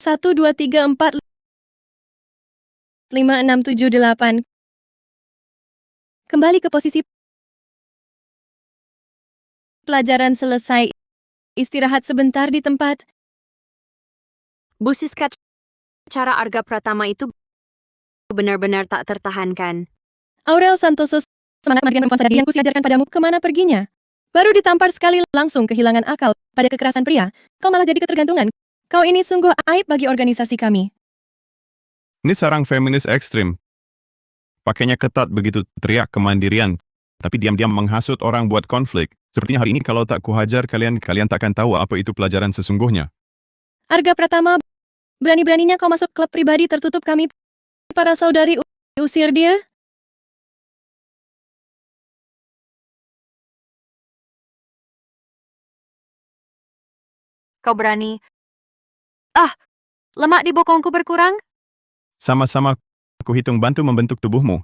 1, 2, 3, 4, 5, 6, 7, 8. Kembali ke posisi. Pelajaran selesai. Istirahat sebentar di tempat. Bu Siska, cara Arga Pratama itu benar-benar tak tertahankan. Aurel Santoso, semangat margian perempuan sadari yang kusiajarkan padamu, kemana perginya? Baru ditampar sekali langsung kehilangan akal pada kekerasan pria. Kau malah jadi ketergantungan. Kau ini sungguh aib bagi organisasi kami. Ini sarang feminis ekstrim. Pakainya ketat begitu teriak kemandirian, tapi diam-diam menghasut orang buat konflik. Sepertinya hari ini kalau tak kuhajar kalian takkan tahu apa itu pelajaran sesungguhnya. Arga Pratama, berani-beraninya kau masuk klub pribadi tertutup kami. Para saudari usir dia. Kau berani? Lemak di bokongku berkurang? Sama-sama kuhitung bantu membentuk tubuhmu.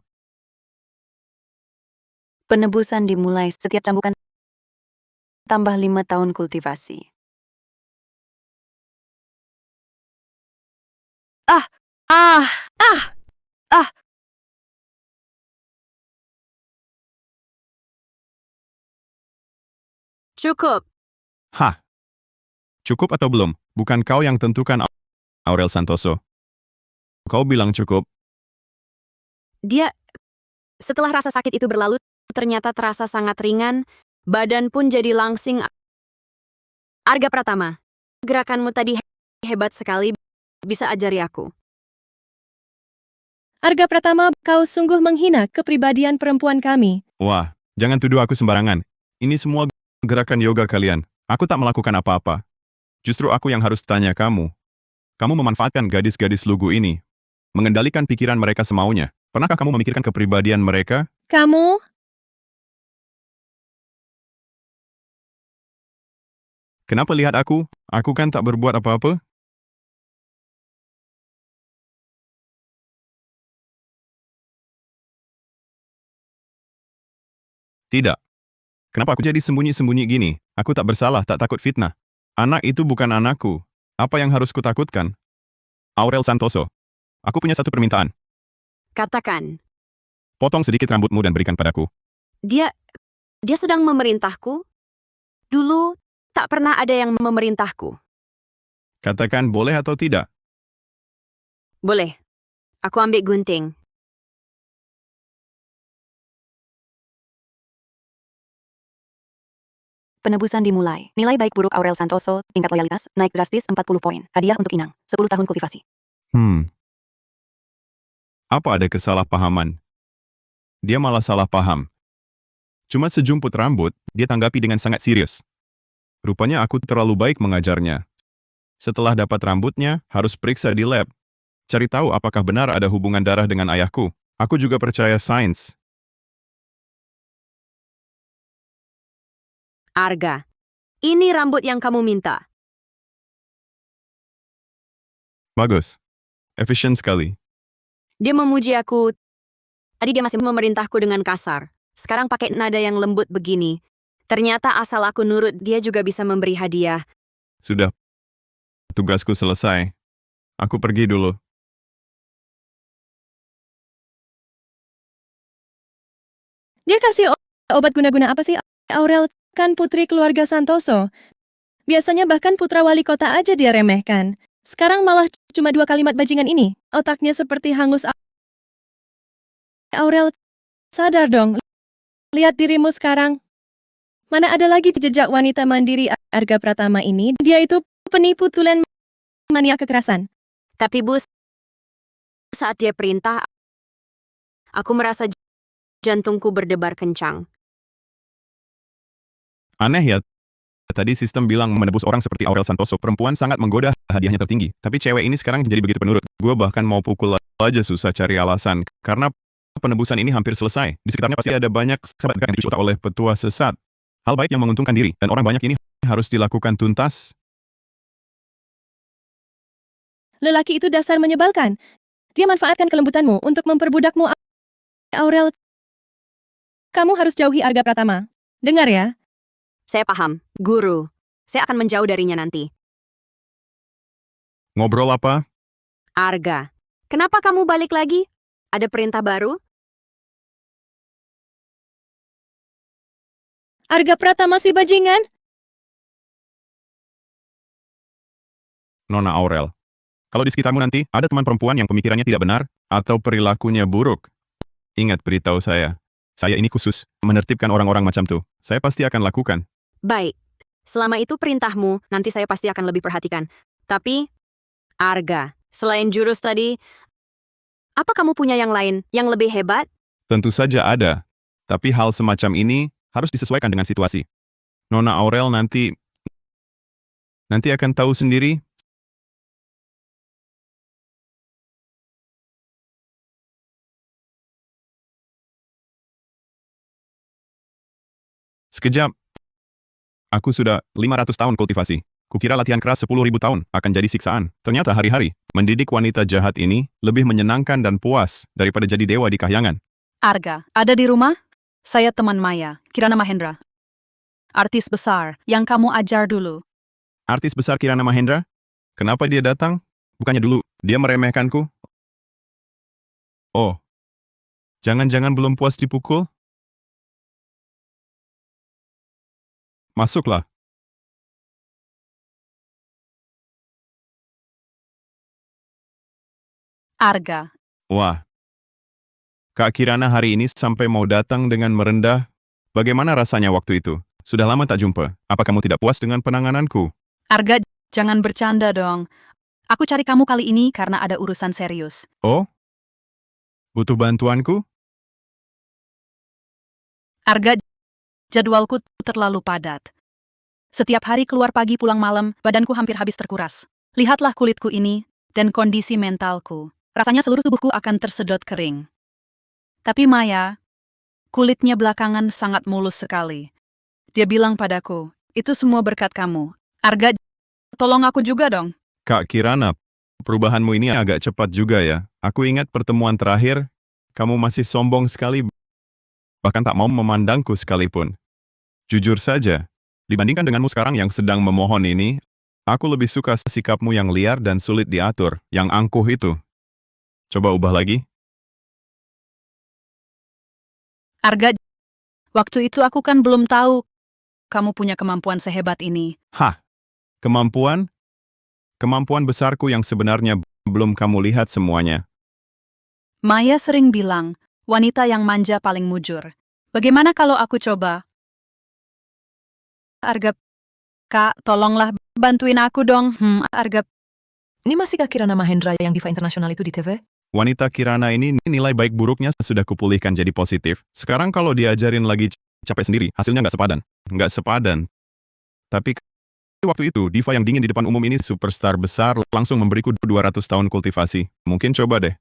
Penebusan dimulai setiap cambukan tambah 5 tahun kultivasi. Cukup. Hah? Cukup atau belum? Bukan kau yang tentukan, Aurel Santoso. Kau bilang cukup. Dia, setelah rasa sakit itu berlalu, ternyata terasa sangat ringan, badan pun jadi langsing. Arga Pratama, gerakanmu tadi hebat sekali, bisa ajari aku. Arga Pratama, kau sungguh menghina kepribadian perempuan kami. Wah, jangan tuduh aku sembarangan. Ini semua gerakan yoga kalian. Aku tak melakukan apa-apa. Justru aku yang harus tanya kamu. Kamu memanfaatkan gadis-gadis lugu ini, mengendalikan pikiran mereka semaunya. Pernahkah kamu memikirkan kepribadian mereka? Kamu, Kenapa lihat aku? Aku kan tak berbuat apa-apa. Tidak. Kenapa aku jadi sembunyi-sembunyi gini? Aku tak bersalah, tak takut fitnah. Anak itu bukan anakku. Apa yang harus kutakutkan? Aurel Santoso. Aku punya satu permintaan. Katakan, Potong sedikit rambutmu dan berikan padaku. dia sedang memerintahku? Dulu, tak pernah ada yang memerintahku. Katakan boleh atau tidak. Boleh. Aku ambil gunting. Penebusan dimulai. Nilai baik buruk Aurel Santoso, tingkat loyalitas, naik drastis 40 poin. Hadiah untuk Inang, 10 tahun kultivasi. Apa ada kesalahpahaman? Dia malah salah paham. Cuma sejumput rambut, dia tanggapi dengan sangat serius. Rupanya aku terlalu baik mengajarnya. Setelah dapat rambutnya, harus periksa di lab. Cari tahu apakah benar ada hubungan darah dengan ayahku. Aku juga percaya sains. Arga, ini rambut yang kamu minta. Bagus. Efisien sekali. Dia memuji aku. Tadi dia masih memerintahku dengan kasar. Sekarang pakai nada yang lembut begini. Ternyata asal aku nurut, dia juga bisa memberi hadiah. Sudah. Tugasku selesai. Aku pergi dulu. dia kasih obat guna-guna apa sih, Aurel? Kan putri keluarga Santoso. Biasanya bahkan putra wali kota aja dia remehkan. Sekarang malah cuma 2 kalimat bajingan ini. Otaknya seperti hangus. Aurel, sadar dong. Lihat dirimu sekarang. Mana ada lagi jejak wanita mandiri Arga Pratama ini. Dia itu penipu tulen mania kekerasan. Tapi Bu, saat dia perintah, aku merasa jantungku berdebar kencang. Aneh ya. Tadi sistem bilang menebus orang seperti Aurel Santoso perempuan sangat menggoda, hadiahnya tertinggi. Tapi cewek ini sekarang jadi begitu penurut. Gue bahkan mau pukul aja susah cari alasan. Karena penebusan ini hampir selesai. Di sekitarnya pasti ada banyak sahabat yang diculik oleh petua sesat. Hal baik yang menguntungkan diri. Dan orang banyak ini harus dilakukan tuntas. Lelaki itu dasar menyebalkan. Dia manfaatkan kelembutanmu untuk memperbudakmu. Aurel, kamu harus jauhi Arga Pratama. Dengar ya. Saya paham, Guru. Saya akan menjauh darinya nanti. Ngobrol apa? Arga, kenapa kamu balik lagi? Ada perintah baru? Arga Pratama si bajingan? Nona Aurel. Kalau di sekitarmu nanti ada teman perempuan yang pemikirannya tidak benar atau perilakunya buruk, ingat beritahu saya. Saya ini khusus menertibkan orang-orang macam tuh. Saya pasti akan lakukan. Baik. Selama itu perintahmu, nanti saya pasti akan lebih perhatikan. Tapi, Arga, selain jurus tadi, apa kamu punya yang lain, yang lebih hebat? Tentu saja ada. Tapi hal semacam ini harus disesuaikan dengan situasi. Nona Aurel nanti akan tahu sendiri. Sekejap. Aku sudah 500 tahun kultivasi. Kukira latihan keras 10.000 tahun akan jadi siksaan. Ternyata hari-hari, mendidik wanita jahat ini lebih menyenangkan dan puas daripada jadi dewa di kahyangan. Arga, ada di rumah? Saya teman Maya, Kirana Mahendra. Artis besar yang kamu ajar dulu. Artis besar Kirana Mahendra? Kenapa dia datang? Bukannya dulu dia meremehkanku? Oh, jangan-jangan belum puas dipukul? Masuklah. Arga, Wah. Kak Kirana hari ini sampai mau datang dengan merendah. Bagaimana rasanya waktu itu? Sudah lama tak jumpa. Apa kamu tidak puas dengan penangananku? Arga, jangan bercanda dong. Aku cari kamu kali ini karena ada urusan serius. Oh? Butuh bantuanku? Arga, jadwalku terlalu padat. Setiap hari keluar pagi pulang malam, badanku hampir habis terkuras. Lihatlah kulitku ini, dan kondisi mentalku. Rasanya seluruh tubuhku akan tersedot kering. Tapi Maya, kulitnya belakangan sangat mulus sekali. Dia bilang padaku, itu semua berkat kamu. Arga, tolong aku juga dong. Kak Kirana, perubahanmu ini agak cepat juga ya. Aku ingat pertemuan terakhir, kamu masih sombong sekali, bahkan tak mau memandangku sekalipun. Jujur saja, dibandingkan denganmu sekarang yang sedang memohon ini, aku lebih suka sikapmu yang liar dan sulit diatur, yang angkuh itu. Coba ubah lagi. Arga, waktu itu aku kan belum tahu kamu punya kemampuan sehebat ini. Hah, kemampuan? Kemampuan besarku yang sebenarnya belum kamu lihat semuanya. Maya sering bilang, wanita yang manja paling mujur. Bagaimana kalau aku coba? Arga, Kak, tolonglah bantuin aku dong. Arga, Ini masih Kak Kirana Mahendra yang diva internasional itu di TV? Wanita Kirana ini nilai baik buruknya sudah kupulihkan jadi positif. Sekarang kalau diajarin lagi capek sendiri, hasilnya nggak sepadan. Nggak sepadan. Tapi waktu itu, diva yang dingin di depan umum ini superstar besar langsung memberiku 200 tahun kultivasi. Mungkin coba deh.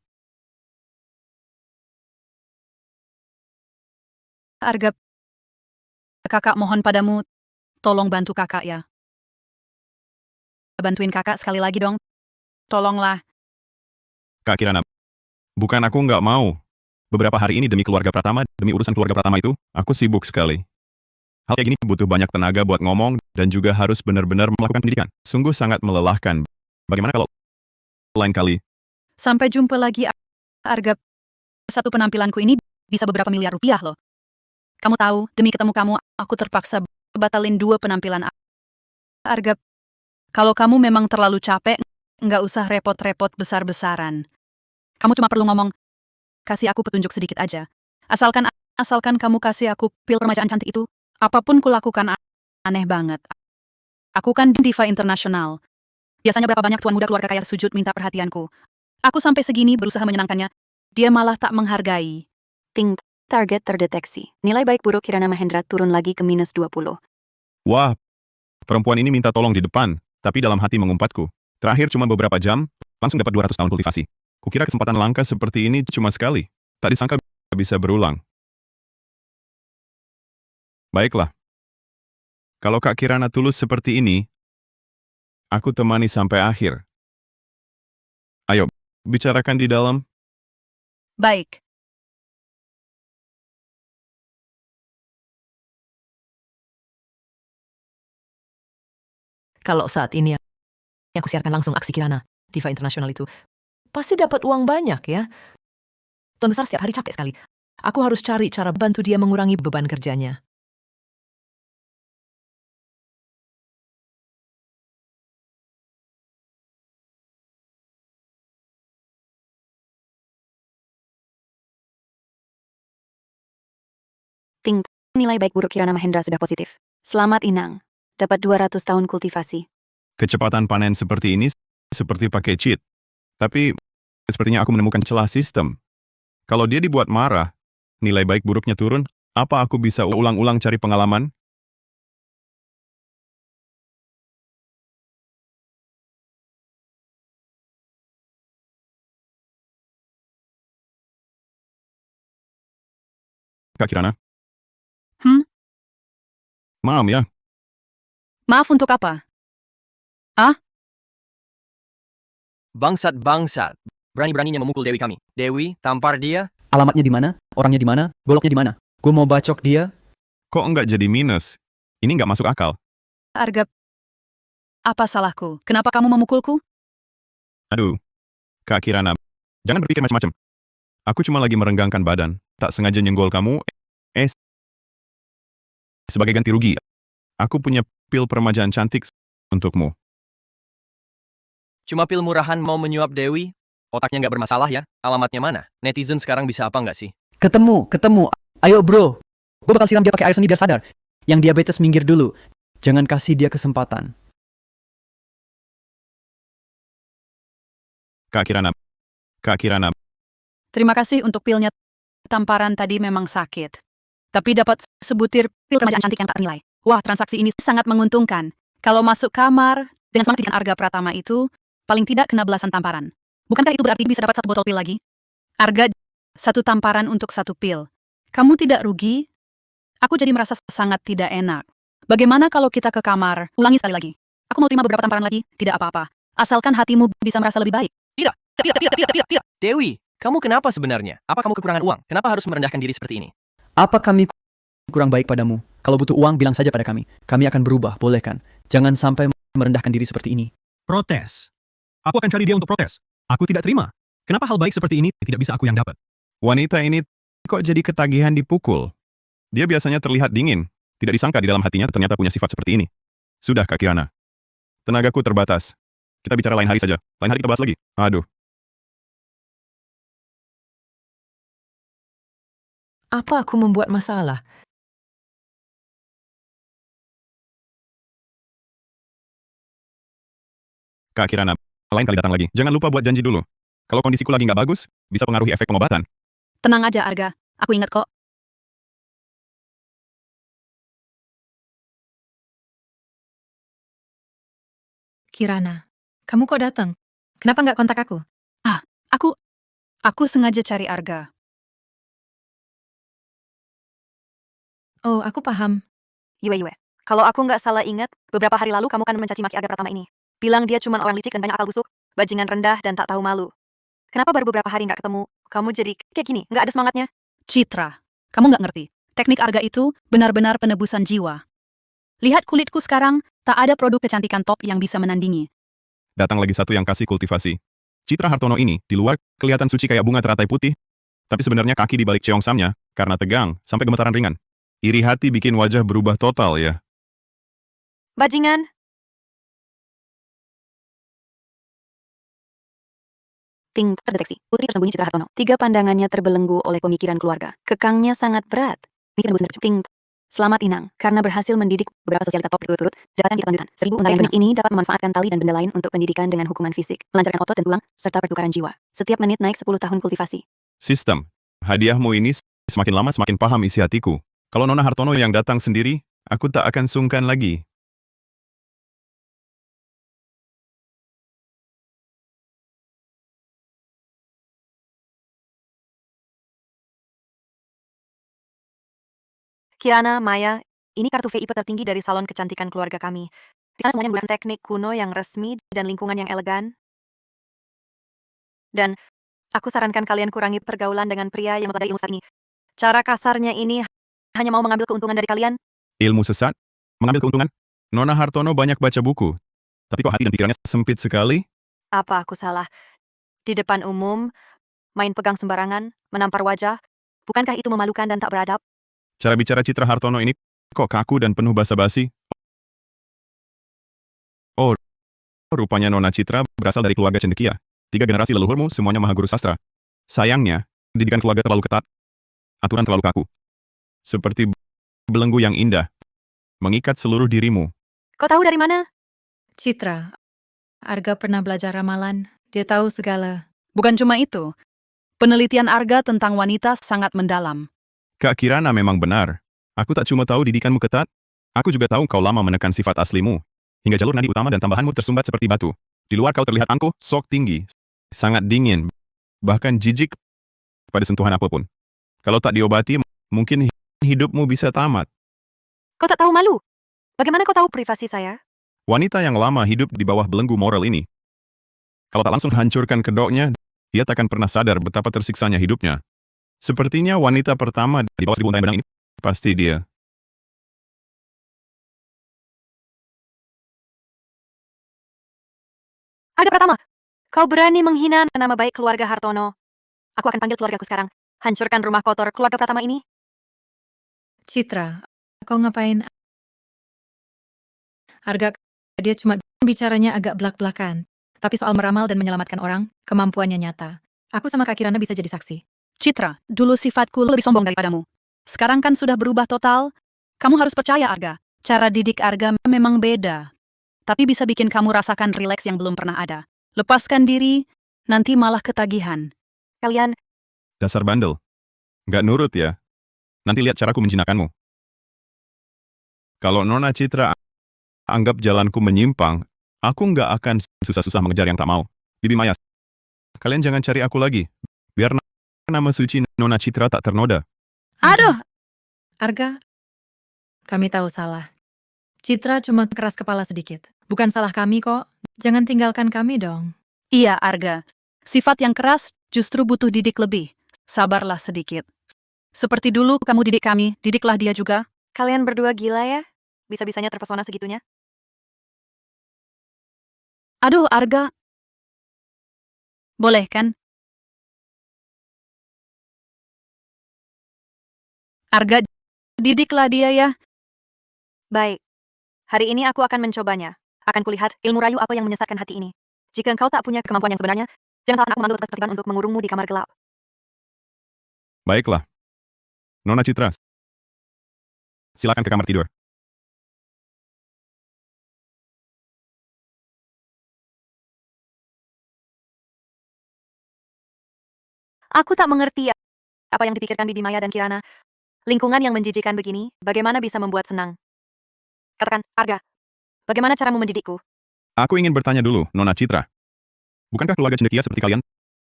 Arga, kakak mohon padamu, tolong bantu kakak ya. Bantuin kakak sekali lagi dong. Tolonglah. Kak Kirana, bukan aku nggak mau. Beberapa hari ini demi keluarga Pratama, demi urusan keluarga Pratama itu, aku sibuk sekali. Hal kayak gini butuh banyak tenaga buat ngomong, dan juga harus benar-benar melakukan pendidikan. Sungguh sangat melelahkan. Bagaimana kalau lain kali? Sampai jumpa lagi, Arga. Satu penampilanku ini bisa beberapa miliar rupiah loh. Kamu tahu, demi ketemu kamu, aku terpaksa batalin 2 penampilan. Arga, kalau kamu memang terlalu capek, nggak usah repot-repot besar-besaran. Kamu cuma perlu ngomong, kasih aku petunjuk sedikit aja. Asalkan kamu kasih aku pil permajaan cantik itu, apapun kulakukan aneh banget. Aku kan diva internasional. Biasanya berapa banyak tuan muda keluarga kaya sujud minta perhatianku. Aku sampai segini berusaha menyenangkannya. Dia malah tak menghargai. Ting, target terdeteksi. Nilai baik buruk Kirana Mahendra turun lagi ke -20. Wah, perempuan ini minta tolong di depan, tapi dalam hati mengumpatku. Terakhir cuma beberapa jam, langsung dapat 200 tahun kultivasi. Kukira kesempatan langka seperti ini cuma sekali. Tak disangka bisa berulang. Baiklah. Kalau Kak Kirana tulus seperti ini, aku temani sampai akhir. Ayo, bicarakan di dalam. Baik. Kalau saat ini aku siarkan langsung aksi Kirana, diva internasional itu, pasti dapat uang banyak ya. Tuan Besar setiap hari capek sekali. Aku harus cari cara bantu dia mengurangi beban kerjanya. Ting, nilai baik buruk Kirana Mahendra sudah positif. Selamat Inang. Dapat 200 tahun kultivasi. Kecepatan panen seperti ini seperti pakai cheat. Tapi sepertinya aku menemukan celah sistem. Kalau dia dibuat marah, nilai baik buruknya turun, apa aku bisa ulang-ulang cari pengalaman? Kak Kirana? Maaf ya. Maaf untuk apa? Bangsat. Berani-beraninya memukul Dewi kami. Dewi, tampar dia. Alamatnya di mana? Orangnya di mana? Goloknya di mana? Gue mau bacok dia. Kok enggak jadi minus? Ini enggak masuk akal. Arga, apa salahku? Kenapa kamu memukulku? Aduh, Kak Kirana, jangan berpikir macam-macam. Aku cuma lagi merenggangkan badan, tak sengaja nyenggol kamu. Sebagai ganti rugi, aku punya pil permajaan cantik untukmu. Cuma pil murahan mau menyuap Dewi? Otaknya nggak bermasalah ya? Alamatnya mana? Netizen sekarang bisa apa nggak sih? Ketemu. Ayo bro. Gue bakal siram dia pakai air seni biar sadar. Yang diabetes minggir dulu. Jangan kasih dia kesempatan. Kak Kirana. Terima kasih untuk pilnya. Tamparan tadi memang sakit. Tapi dapat sebutir pil permajaan cantik yang tak ternilai. Wah, transaksi ini sangat menguntungkan. Kalau masuk kamar dengan semangat dengan Arga Pratama itu, paling tidak kena belasan tamparan. Bukankah itu berarti bisa dapat 1 botol pil lagi? Arga, 1 tamparan untuk 1 pil. Kamu tidak rugi? Aku jadi merasa sangat tidak enak. Bagaimana kalau kita ke kamar, ulangi sekali lagi. Aku mau terima beberapa tamparan lagi, tidak apa-apa. Asalkan hatimu bisa merasa lebih baik. Tidak. Dewi, kamu kenapa sebenarnya? Apa kamu kekurangan uang? Kenapa harus merendahkan diri seperti ini? Apa kami kurang baik padamu? Kalau butuh uang, bilang saja pada kami. Kami akan berubah, boleh kan? Jangan sampai merendahkan diri seperti ini. Protes. Aku akan cari dia untuk protes. Aku tidak terima. Kenapa hal baik seperti ini tidak bisa aku yang dapat? Wanita ini kok jadi ketagihan dipukul? Dia biasanya terlihat dingin. Tidak disangka di dalam hatinya ternyata punya sifat seperti ini. Sudah, Kak Kirana. Tenagaku terbatas. Kita bicara lain hari saja. Lain hari kita bahas lagi. Aduh. Apa aku membuat masalah? Kak Kirana, lain kali datang lagi. Jangan lupa buat janji dulu. Kalau kondisiku lagi nggak bagus, bisa pengaruhi efek pengobatan. Tenang aja, Arga. Aku ingat kok. Kirana, kamu kok datang? Kenapa nggak kontak aku? Aku sengaja cari Arga. Oh, aku paham. Yue, kalau aku nggak salah ingat, beberapa hari lalu kamu kan mencaci maki Arga Pratama ini. Bilang dia cuma orang licik dan banyak akal busuk, bajingan rendah dan tak tahu malu. Kenapa baru beberapa hari nggak ketemu, kamu jadi kayak gini, nggak ada semangatnya? Citra, kamu nggak ngerti. Teknik Arga itu benar-benar penebusan jiwa. Lihat kulitku sekarang, tak ada produk kecantikan top yang bisa menandingi. Datang lagi satu yang kasih kultivasi. Citra Hartono ini, di luar, kelihatan suci kayak bunga teratai putih. Tapi sebenarnya kaki di balik Cheongsamnya, karena tegang, sampai gemetaran ringan. Iri hati bikin wajah berubah total ya. Bajingan. Ting terdeteksi. Putri tersembunyi Citra Hartono. 3 pandangannya terbelenggu oleh pemikiran keluarga. Kekangnya sangat berat. Ting. Selamat Inang, karena berhasil mendidik beberapa sosialita top berturut-turut, dapatkan kita lanjutan. 1000 untayan teknik ini dapat memanfaatkan tali dan benda lain untuk pendidikan dengan hukuman fisik, melancarkan otot dan tulang, serta pertukaran jiwa. Setiap menit naik 10 tahun kultivasi. Sistem. Hadiahmu ini semakin lama semakin paham isi hatiku. Kalau Nona Hartono yang datang sendiri, aku tak akan sungkan lagi. Kirana, Maya, ini kartu VIP tertinggi dari salon kecantikan keluarga kami. Di sana semuanya menggunakan teknik kuno yang resmi dan lingkungan yang elegan. Dan aku sarankan kalian kurangi pergaulan dengan pria yang mempelajari ilmu saat ini. Cara kasarnya ini hanya mau mengambil keuntungan dari kalian. Ilmu sesat? Mengambil keuntungan? Nona Hartono banyak baca buku. Tapi kok hati dan pikirannya sempit sekali? Apa aku salah? Di depan umum, main pegang sembarangan, menampar wajah, bukankah itu memalukan dan tak beradab? Cara bicara Citra Hartono ini kok kaku dan penuh basa-basi? Oh, rupanya Nona Citra berasal dari keluarga cendekia. 3 generasi leluhurmu semuanya mahaguru sastra. Sayangnya, didikan keluarga terlalu ketat. Aturan terlalu kaku. Seperti belenggu yang indah, mengikat seluruh dirimu. Kau tahu dari mana? Citra, Arga pernah belajar ramalan. Dia tahu segala. Bukan cuma itu. Penelitian Arga tentang wanita sangat mendalam. Kak Kirana memang benar. Aku tak cuma tahu didikanmu ketat, aku juga tahu kau lama menekan sifat aslimu. Hingga jalur nadi utama dan tambahanmu tersumbat seperti batu. Di luar kau terlihat angkuh, sok tinggi, sangat dingin, bahkan jijik pada sentuhan apapun. Kalau tak diobati, mungkin hidupmu bisa tamat. Kau tak tahu malu? Bagaimana kau tahu privasi saya? Wanita yang lama hidup di bawah belenggu moral ini. Kalau tak langsung hancurkan kedoknya, dia takkan pernah sadar betapa tersiksanya hidupnya. Sepertinya wanita pertama di bawah 1000 untayan benang ini, pasti dia. Arga Pratama, kau berani menghina nama baik keluarga Hartono. Aku akan panggil keluargaku sekarang. Hancurkan rumah kotor keluarga Pratama ini. Citra, kau ngapain? Arga, dia cuma bicaranya agak belak-belakan. Tapi soal meramal dan menyelamatkan orang, kemampuannya nyata. Aku sama Kak Kirana bisa jadi saksi. Citra, dulu sifatku lebih sombong daripadamu. Sekarang kan sudah berubah total. Kamu harus percaya, Arga. Cara didik Arga memang beda. Tapi bisa bikin kamu rasakan rileks yang belum pernah ada. Lepaskan diri, nanti malah ketagihan. Kalian... Dasar bandel. Nggak nurut ya? Nanti lihat caraku menjinakkanmu. Kalau Nona Citra anggap jalanku menyimpang, Aku nggak akan susah-susah mengejar yang tak mau. Bibi Maya, kalian jangan cari aku lagi. Biar nama suci Nona Citra tak ternoda. Aduh, Arga, kami tahu salah. Citra cuma keras kepala sedikit. Bukan salah kami kok. Jangan tinggalkan kami dong. iya Arga. Sifat yang keras justru butuh didik lebih. Sabarlah sedikit. Seperti dulu kamu didik kami, didiklah dia juga. Kalian berdua gila ya? Bisa-bisanya terpesona segitunya? Aduh, Arga. Boleh kan? Arga, didiklah dia ya. Baik. Hari ini aku akan mencobanya. Akan kulihat ilmu rayu apa yang menyesatkan hati ini. Jika engkau tak punya kemampuan yang sebenarnya, jangan salahkan aku mengambil ketertiban untuk mengurungmu di kamar gelap. Baiklah. Nona Citra, silakan ke kamar tidur. Aku tak mengerti apa yang dipikirkan Bibi Maya dan Kirana. Lingkungan yang menjijikan begini, bagaimana bisa membuat senang? Katakan, Arga, bagaimana caramu mendidikku? Aku ingin bertanya dulu, Nona Citra. Bukankah keluarga cendekia seperti kalian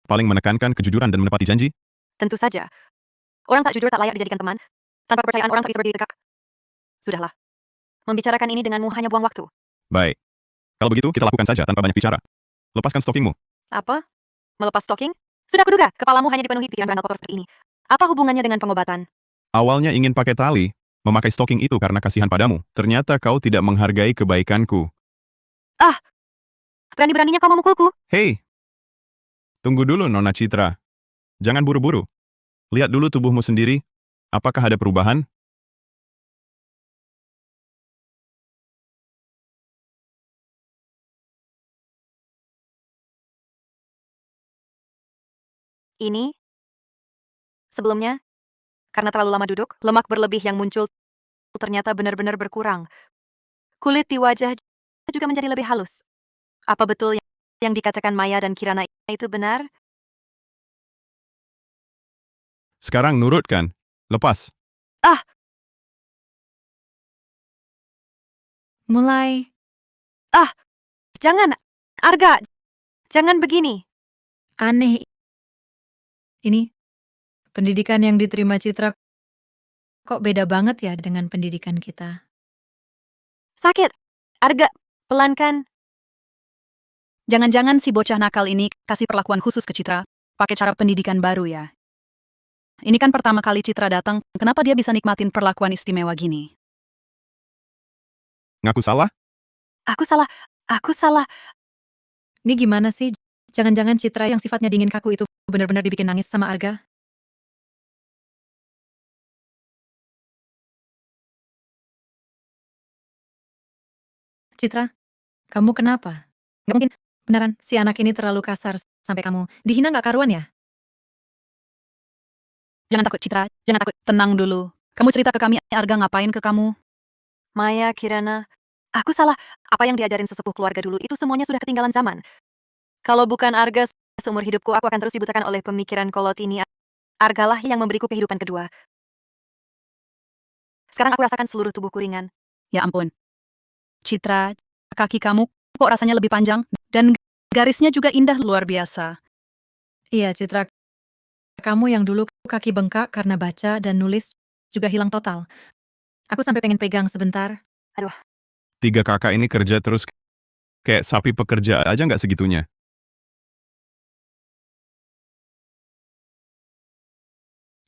paling menekankan kejujuran dan menepati janji? Tentu saja. Orang tak jujur tak layak dijadikan teman. Tanpa kepercayaan orang tak bisa berdiri tegak. Sudahlah. Membicarakan ini denganmu hanya buang waktu. Baik. Kalau begitu, kita lakukan saja tanpa banyak bicara. Lepaskan stockingmu. Apa? Melepas stocking? Sudah kuduga, kepalamu hanya dipenuhi pikiran berandal kotor seperti ini. Apa hubungannya dengan pengobatan? Awalnya ingin pakai tali, memakai stocking itu karena kasihan padamu. Ternyata kau tidak menghargai kebaikanku. Ah! Berani-beraninya kau memukulku? Hei! Tunggu dulu, Nona Citra. Jangan buru-buru. Lihat dulu tubuhmu sendiri. Apakah ada perubahan? Ini? Sebelumnya? Karena terlalu lama duduk, lemak berlebih yang muncul ternyata benar-benar berkurang. Kulit di wajah juga menjadi lebih halus. Apa betul yang dikatakan Maya dan Kirana itu benar? Sekarang nurutkan. Lepas. Ah! Mulai. Ah! Jangan! Arga! Jangan begini! Aneh. Ini, pendidikan yang diterima Citra kok beda banget ya dengan pendidikan kita. Sakit! Arga, pelan kan? Jangan-jangan si bocah nakal ini kasih perlakuan khusus ke Citra, pakai cara pendidikan baru ya. Ini kan pertama kali Citra datang, kenapa dia bisa nikmatin perlakuan istimewa gini? Ngaku salah? Aku salah. Ini gimana sih? Jangan-jangan Citra yang sifatnya dingin kaku itu benar-benar dibikin nangis sama Arga? Citra, kamu kenapa? Gak mungkin, beneran, si anak ini terlalu kasar sampai kamu dihina gak karuan ya? Jangan takut Citra, jangan takut, tenang dulu. Kamu cerita ke kami, Arga ngapain ke kamu? Maya, Kirana, aku salah. Apa yang diajarin sesepuh keluarga dulu itu semuanya sudah ketinggalan zaman. Kalau bukan Arga, seumur hidupku aku akan terus dibutakan oleh pemikiran kolot ini. Argalah yang memberiku kehidupan kedua. Sekarang aku rasakan seluruh tubuhku ringan. Ya ampun. Citra, kaki kamu kok rasanya lebih panjang, dan garisnya juga indah luar biasa. Iya, Citra. Kamu yang dulu kaki bengkak karena baca dan nulis juga hilang total. Aku sampai pengen pegang sebentar. Aduh. 3 kakak ini kerja terus kayak sapi pekerja aja nggak segitunya.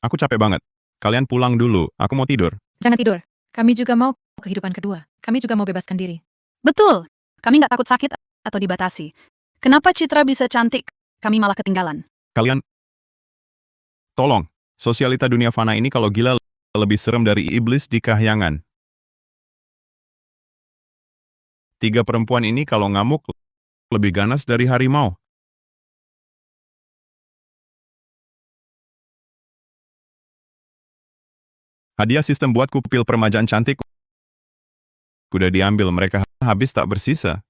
Aku capek banget. Kalian pulang dulu, aku mau tidur. Jangan tidur. Kami juga mau kehidupan kedua. Kami juga mau bebaskan diri. Betul, kami nggak takut sakit atau dibatasi. Kenapa Citra bisa cantik, kami malah ketinggalan? Kalian, tolong, sosialita dunia fana ini kalau gila lebih serem dari iblis di kahyangan. 3 perempuan ini kalau ngamuk lebih ganas dari harimau. Hadiah sistem buatku pil permajaan cantik. Udah diambil, mereka habis tak bersisa.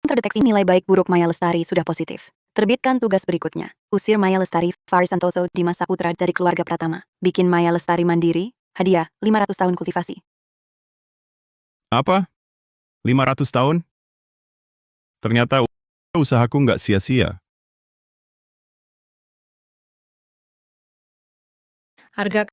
Terdeteksi nilai baik buruk Maya Lestari sudah positif. Terbitkan tugas berikutnya. Usir Maya Lestari, Faris Santoso, Dimas Saputra dari keluarga Pratama. Bikin Maya Lestari mandiri. Hadiah, 500 tahun kultivasi. Apa? 500 tahun? Ternyata usahaku nggak sia-sia. Arga,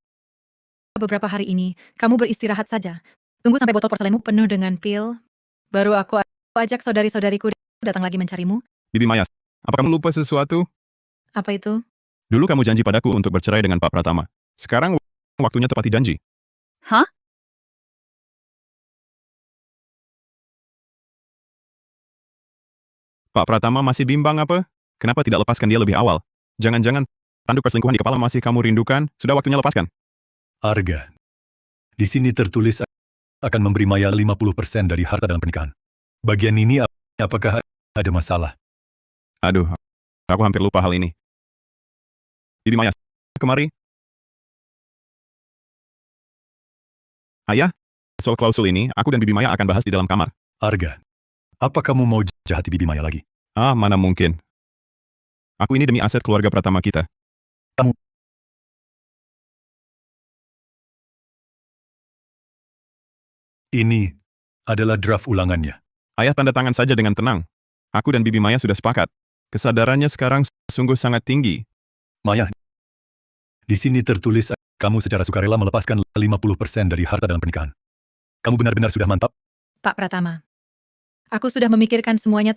beberapa hari ini kamu beristirahat saja. Tunggu sampai botol porselenmu penuh dengan pil. Baru aku ajak saudari-saudariku datang lagi mencarimu. Bibi Maya, apa kamu lupa sesuatu? Apa itu? Dulu kamu janji padaku untuk bercerai dengan Pak Pratama. Sekarang waktunya tepati janji. Hah? Pak Pratama masih bimbang apa? Kenapa tidak lepaskan dia lebih awal? Jangan-jangan tanduk perselingkuhan di kepala masih kamu rindukan? Sudah waktunya lepaskan. Arga, di sini tertulis akan memberi Maya 50% dari harta dalam pernikahan. Bagian ini apakah ada masalah? Aduh, aku hampir lupa hal ini. Bibi Maya, kemari. Ayah, soal klausul ini, aku dan Bibi Maya akan bahas di dalam kamar. Arga, apa kamu mau jahati Bibi Maya lagi? Ah, mana mungkin. Aku ini demi aset keluarga Pratama kita. Ini adalah draft ulangannya. Ayah tanda tangan saja dengan tenang. Aku dan Bibi Maya sudah sepakat. Kesadarannya sekarang sungguh sangat tinggi. Maya, di sini tertulis kamu secara sukarela melepaskan 50% dari harta dalam pernikahan. Kamu benar-benar sudah mantap? Pak Pratama, aku sudah memikirkan semuanya.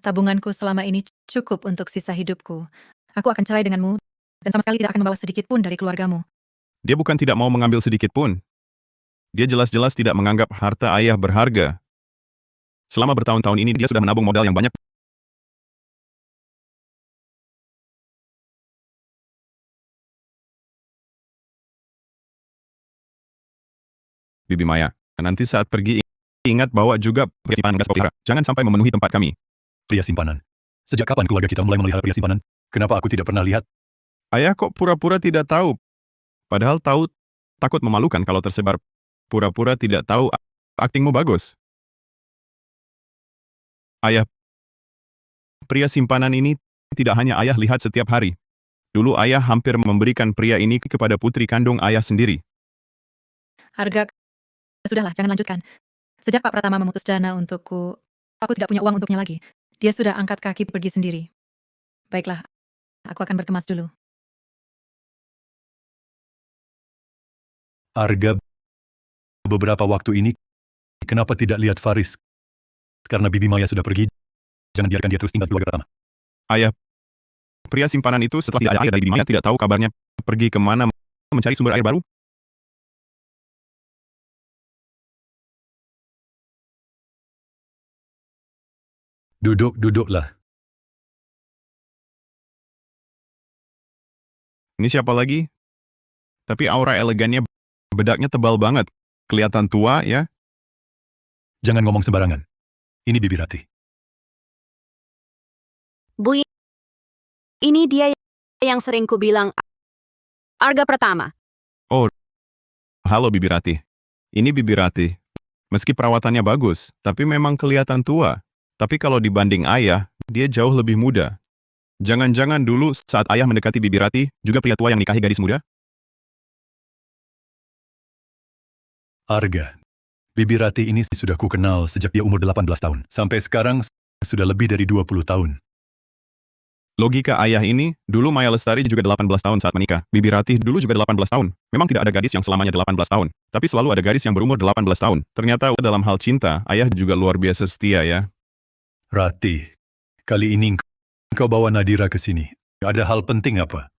Tabunganku selama ini cukup untuk sisa hidupku. Aku akan cerai denganmu dan sama sekali tidak akan membawa sedikit pun dari keluargamu. Dia bukan tidak mau mengambil sedikit pun. Dia jelas-jelas tidak menganggap harta ayah berharga. Selama bertahun-tahun ini dia sudah menabung modal yang banyak. Bibi Maya, nanti saat pergi ingat bawa juga pria simpanan gas pelihara. Jangan sampai memenuhi tempat kami. Pria simpanan. Sejak kapan keluarga kita mulai memelihara pria simpanan? Kenapa aku tidak pernah lihat? Ayah kok pura-pura tidak tahu? Padahal tahu, takut memalukan kalau tersebar. Pura-pura tidak tahu, aktingmu bagus. Ayah, pria simpanan ini tidak hanya ayah lihat setiap hari. Dulu ayah hampir memberikan pria ini kepada putri kandung ayah sendiri. Arga, sudahlah, jangan lanjutkan. Sejak Pak Pratama memutus dana untukku, aku tidak punya uang untuknya lagi. Dia sudah angkat kaki pergi sendiri. Baiklah, aku akan berkemas dulu. Arga, beberapa waktu ini, kenapa tidak lihat Faris? Karena Bibi Maya sudah pergi, jangan biarkan dia terus tinggal di keluarga Pratama. Ayah, pria simpanan itu setelah tidak ada air dari Bibi Maya tidak tahu kabarnya pergi kemana mencari sumber air baru. Duduklah. Ini siapa lagi? Tapi aura elegannya, bedaknya tebal banget. Kelihatan tua ya. Jangan ngomong sembarangan. Ini Bibi Rati. Bu, ini dia yang sering ku bilang Arga Pratama. Oh, halo Bibi Rati. Ini Bibi Rati. Meski perawatannya bagus, tapi memang kelihatan tua. Tapi kalau dibanding ayah, dia jauh lebih muda. Jangan-jangan dulu saat ayah mendekati Bibi Rati, juga pria tua yang nikahi gadis muda? Arga, Bibi Rati ini sudah ku kenal sejak dia umur 18 tahun. Sampai sekarang sudah lebih dari 20 tahun. Logika ayah ini, dulu Maya Lestari juga 18 tahun saat menikah. Bibi Rati dulu juga 18 tahun. Memang tidak ada gadis yang selamanya 18 tahun. Tapi selalu ada gadis yang berumur 18 tahun. Ternyata dalam hal cinta, ayah juga luar biasa setia ya. Rati, kali ini engkau bawa Nadira ke sini. Ada hal penting apa?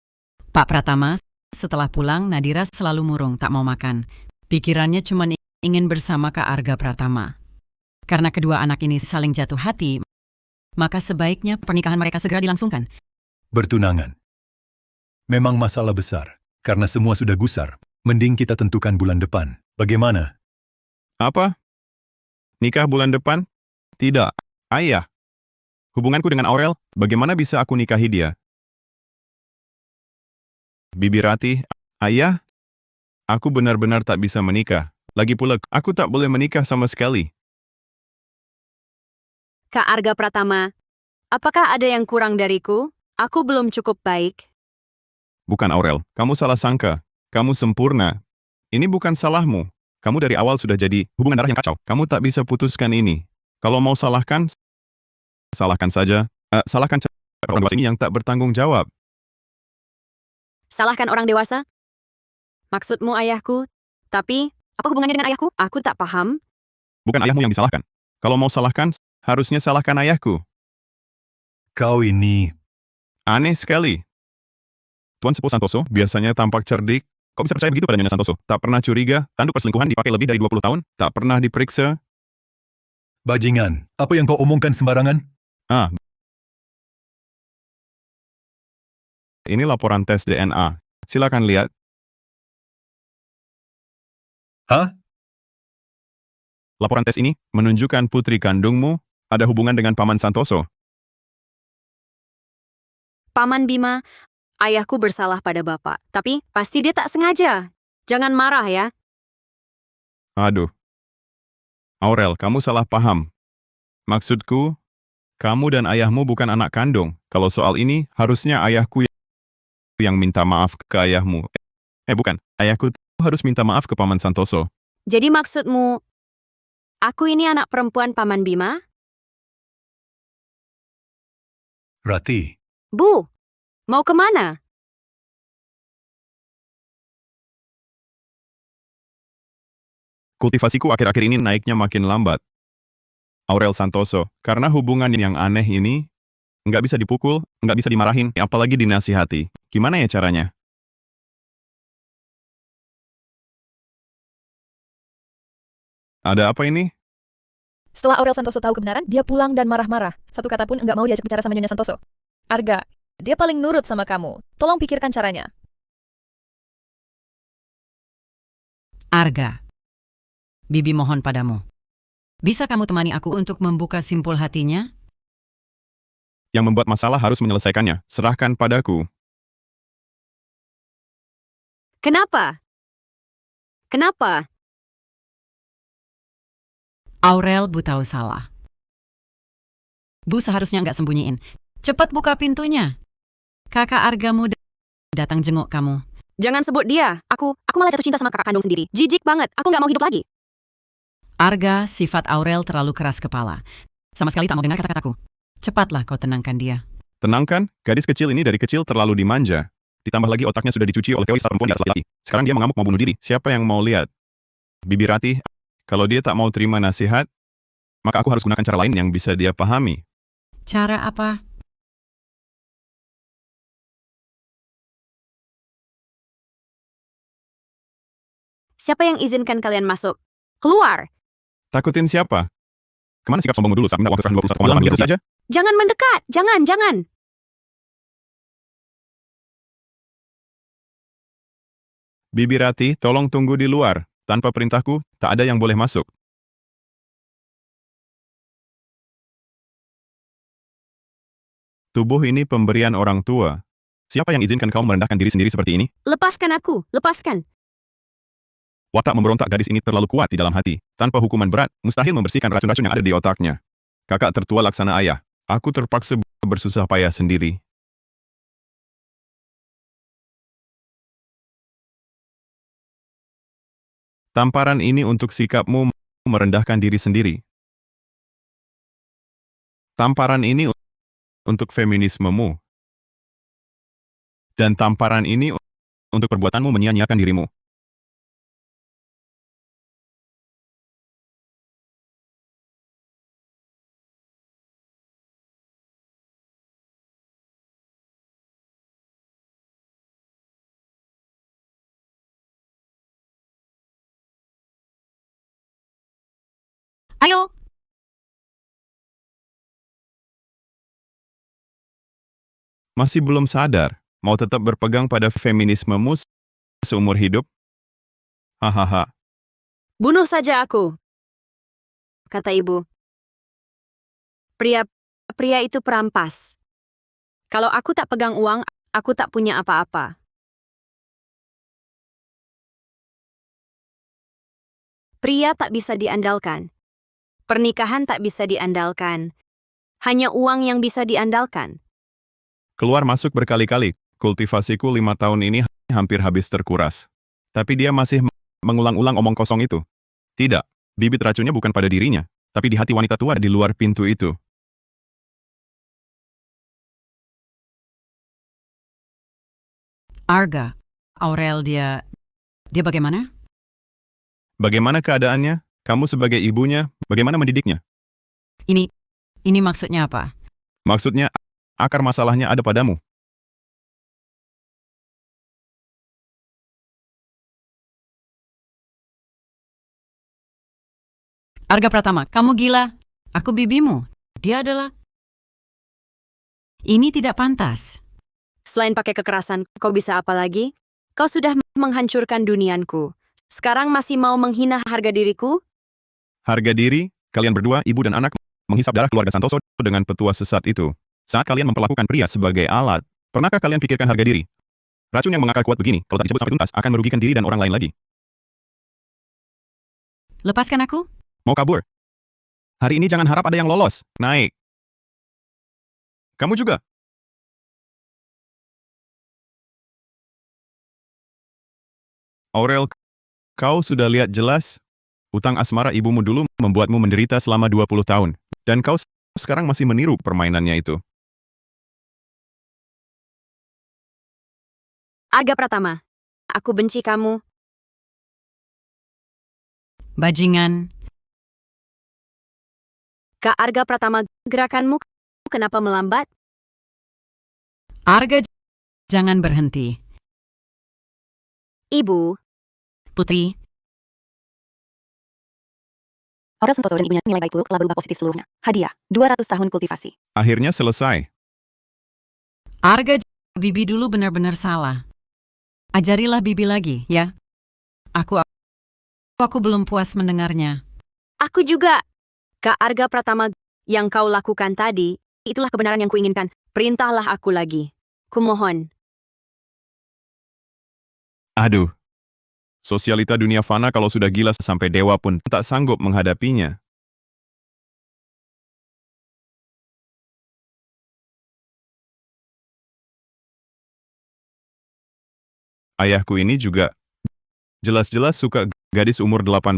Pak Pratama, setelah pulang Nadira selalu murung, tak mau makan. Pikirannya cuma ingin bersama Kak Arga Pratama. Karena kedua anak ini saling jatuh hati, maka sebaiknya pernikahan mereka segera dilangsungkan. Bertunangan. Memang masalah besar, karena semua sudah gusar. Mending kita tentukan bulan depan. Bagaimana? Apa? Nikah bulan depan? Tidak. Ayah. Hubunganku dengan Aurel, bagaimana bisa aku nikahi dia? Bibi Rati, ayah, aku benar-benar tak bisa menikah. Lagi pula, aku tak boleh menikah sama sekali. Kak Arga Pratama, apakah ada yang kurang dariku? Aku belum cukup baik. Bukan Aurel, kamu salah sangka. Kamu sempurna. Ini bukan salahmu. Kamu dari awal sudah jadi hubungan darah yang kacau. Kamu tak bisa putuskan ini. Kalau mau salahkan, salahkan saja. Salahkan orang dewasa ini yang tak bertanggung jawab. Salahkan orang dewasa? Maksudmu ayahku? Tapi, apa hubungannya dengan ayahku? Aku tak paham. Bukan ayahmu yang disalahkan. Kalau mau salahkan, harusnya salahkan ayahku. Kau ini... Aneh sekali. Tuan Sepuh Santoso biasanya tampak cerdik. Kau bisa percaya begitu pada Nyonya Santoso? Tak pernah curiga, tanduk perselingkuhan dipakai lebih dari 20 tahun, tak pernah diperiksa. Bajingan, apa yang kau omongkan sembarangan? Ini laporan tes DNA. Silakan lihat. Hah? Laporan tes ini menunjukkan putri kandungmu ada hubungan dengan Paman Santoso. Paman Bima, ayahku bersalah pada bapak. Tapi, pasti dia tak sengaja. Jangan marah ya. Aduh. Aurel, kamu salah paham. Maksudku, kamu dan ayahmu bukan anak kandung. Kalau soal ini, harusnya ayahku yang minta maaf ke ayahmu. Bukan. Ayahku harus minta maaf ke Paman Santoso. Jadi maksudmu, aku ini anak perempuan Paman Bima? Rati, Bu, mau kemana? Kultivasiku akhir-akhir ini naiknya makin lambat. Aurel Santoso, karena hubungan yang aneh ini, nggak bisa dipukul, nggak bisa dimarahin, apalagi dinasihati. Gimana ya caranya? Ada apa ini? Setelah Aurel Santoso tahu kebenaran, dia pulang dan marah-marah. Satu kata pun nggak mau diajak bicara sama Nyonya Santoso. Arga, dia paling nurut sama kamu. Tolong pikirkan caranya. Arga, Bibi mohon padamu. Bisa kamu temani aku untuk membuka simpul hatinya? Yang membuat masalah harus menyelesaikannya. Serahkan padaku. Kenapa? Kenapa? Aurel, Bu tahu salah. Bu seharusnya nggak sembunyiin. Cepat buka pintunya. Kakak Argamu datang jenguk kamu. Jangan sebut dia. Aku malah jatuh cinta sama kakak kandung sendiri. Jijik banget. Aku nggak mau hidup lagi. Arga, sifat Aurel terlalu keras kepala. Sama sekali tak mau dengar kata-kataku. Cepatlah kau tenangkan dia. Tenangkan, gadis kecil ini dari kecil terlalu dimanja. Ditambah lagi otaknya sudah dicuci oleh teori perempuan di atas laki. Sekarang dia mengamuk mau bunuh diri. Siapa yang mau lihat? Bibi Rati, kalau dia tak mau terima nasihat, maka aku harus gunakan cara lain yang bisa dia pahami. Cara apa? Siapa yang izinkan kalian masuk? Keluar! Takutin siapa? Kemana sikap sombongmu dulu saat minta uang serahan 21,8 miliar saja? Jangan mendekat! Jangan! Bibi Rati, tolong tunggu di luar. Tanpa perintahku, tak ada yang boleh masuk. Tubuh ini pemberian orang tua. Siapa yang izinkan kau merendahkan diri sendiri seperti ini? Lepaskan aku! Lepaskan! Watak memberontak gadis ini terlalu kuat di dalam hati. Tanpa hukuman berat, mustahil membersihkan racun-racun yang ada di otaknya. Kakak tertua laksana ayah. Aku terpaksa bersusah payah sendiri. Tamparan ini untuk sikapmu merendahkan diri sendiri. Tamparan ini untuk feminismemu. Dan tamparan ini untuk perbuatanmu menyia-nyiakan dirimu. Ayo! Masih belum sadar, mau tetap berpegang pada feminismemu seumur hidup? Hahaha. Bunuh saja aku, kata ibu. Pria itu perampas. Kalau aku tak pegang uang, aku tak punya apa-apa. Pria tak bisa diandalkan. Pernikahan tak bisa diandalkan. Hanya uang yang bisa diandalkan. Keluar masuk berkali-kali. Kultivasiku 5 tahun ini hampir habis terkuras. Tapi dia masih mengulang-ulang omong kosong itu. Tidak, bibit racunnya bukan pada dirinya, tapi di hati wanita tua di luar pintu itu. Arga, Aurel dia bagaimana? Bagaimana keadaannya? Kamu sebagai ibunya, bagaimana mendidiknya? Ini maksudnya apa? Maksudnya, akar masalahnya ada padamu. Arga Pratama, kamu gila. Aku bibimu. Dia adalah... Ini tidak pantas. Selain pakai kekerasan, kau bisa apa lagi? Kau sudah menghancurkan dunianku. Sekarang masih mau menghina harga diriku? Harga diri, kalian berdua, ibu dan anak, menghisap darah keluarga Santoso dengan petua sesat itu. Saat kalian memperlakukan pria sebagai alat, pernahkah kalian pikirkan harga diri? Racun yang mengakar kuat begini, kalau tak disebut sampai tuntas, akan merugikan diri dan orang lain lagi. Lepaskan aku? Mau kabur? Hari ini jangan harap ada yang lolos. Naik. Kamu juga. Aurel, kau sudah lihat jelas? Utang asmara ibumu dulu membuatmu menderita selama 20 tahun. Dan kau sekarang masih meniru permainannya itu. Arga Pratama, aku benci kamu. Bajingan. Kak Arga Pratama, gerakanmu kenapa melambat? Arga, jangan berhenti. Ibu. Putri. Aurel Santoso dan ibunya nilai baik buruk telah berubah positif seluruhnya. Hadiah, 200 tahun kultivasi. Akhirnya selesai. Arga, Bibi dulu benar-benar salah. Ajarilah Bibi lagi, ya. Aku belum puas mendengarnya. Aku juga. Kak Arga Pratama, yang kau lakukan tadi, itulah kebenaran yang kuinginkan. Perintahlah aku lagi. Kumohon. Aduh. Sosialita dunia fana kalau sudah gila sampai dewa pun tak sanggup menghadapinya. Ayahku ini juga jelas-jelas suka gadis umur 18,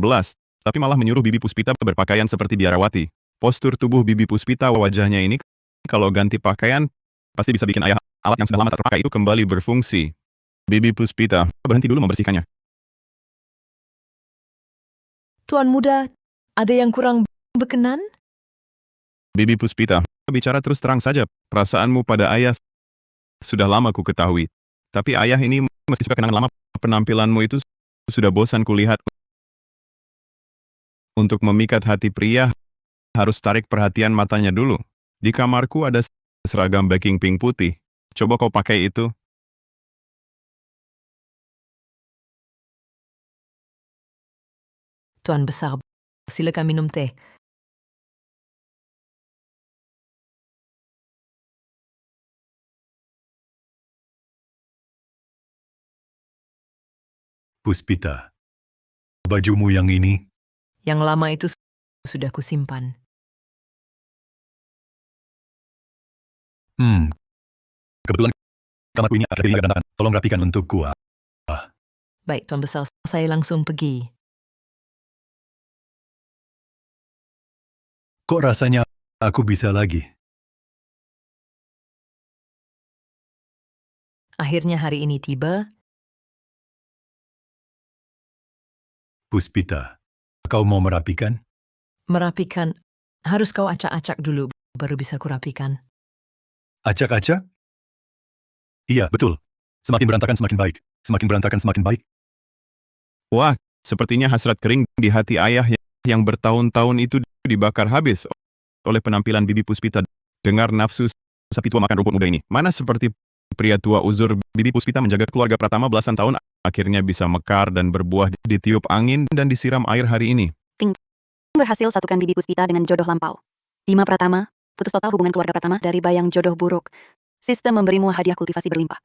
tapi malah menyuruh Bibi Puspita berpakaian seperti biarawati. Postur tubuh Bibi Puspita wajahnya ini, kalau ganti pakaian, pasti bisa bikin ayah alat yang sudah lama tak terpakai itu kembali berfungsi. Bibi Puspita, berhenti dulu membersihkannya. Tuan muda, ada yang kurang berkenan? Bibi Puspita, bicara terus terang saja, perasaanmu pada ayah sudah lama ku ketahui. Tapi ayah ini meski suka kenangan lama, penampilanmu itu sudah bosan kulihat. Untuk memikat hati pria, harus tarik perhatian matanya dulu. Di kamarku ada seragam backing pink putih. Coba kau pakai itu. Tuan besar, silakan minum teh. Puspita, bajumu yang ini, Yang lama itu sudah kusimpan. kebetulan kamarku ini ada di gandakan. Tolong rapikan untukku. Baik, Tuan besar, saya langsung pergi. Kok rasanya aku bisa lagi? Akhirnya hari ini tiba. Puspita, kau mau merapikan? Merapikan, harus kau acak-acak dulu, baru bisa kurapikan. Acak-acak? Iya, betul. Semakin berantakan semakin baik. Semakin berantakan semakin baik. Wah, sepertinya hasrat kering di hati ayah yang bertahun-tahun itu dibakar habis oleh penampilan Bibi Puspita. Dengar nafsu sapi tua makan rumput muda ini. Mana seperti pria tua uzur Bibi Puspita menjaga keluarga Pratama belasan tahun, akhirnya bisa mekar dan berbuah ditiup angin dan disiram air hari ini. Berhasil satukan Bibi Puspita dengan jodoh lampau. Bima Pratama, putus total hubungan keluarga Pratama dari bayang jodoh buruk. Sistem memberimu hadiah kultivasi berlimpah.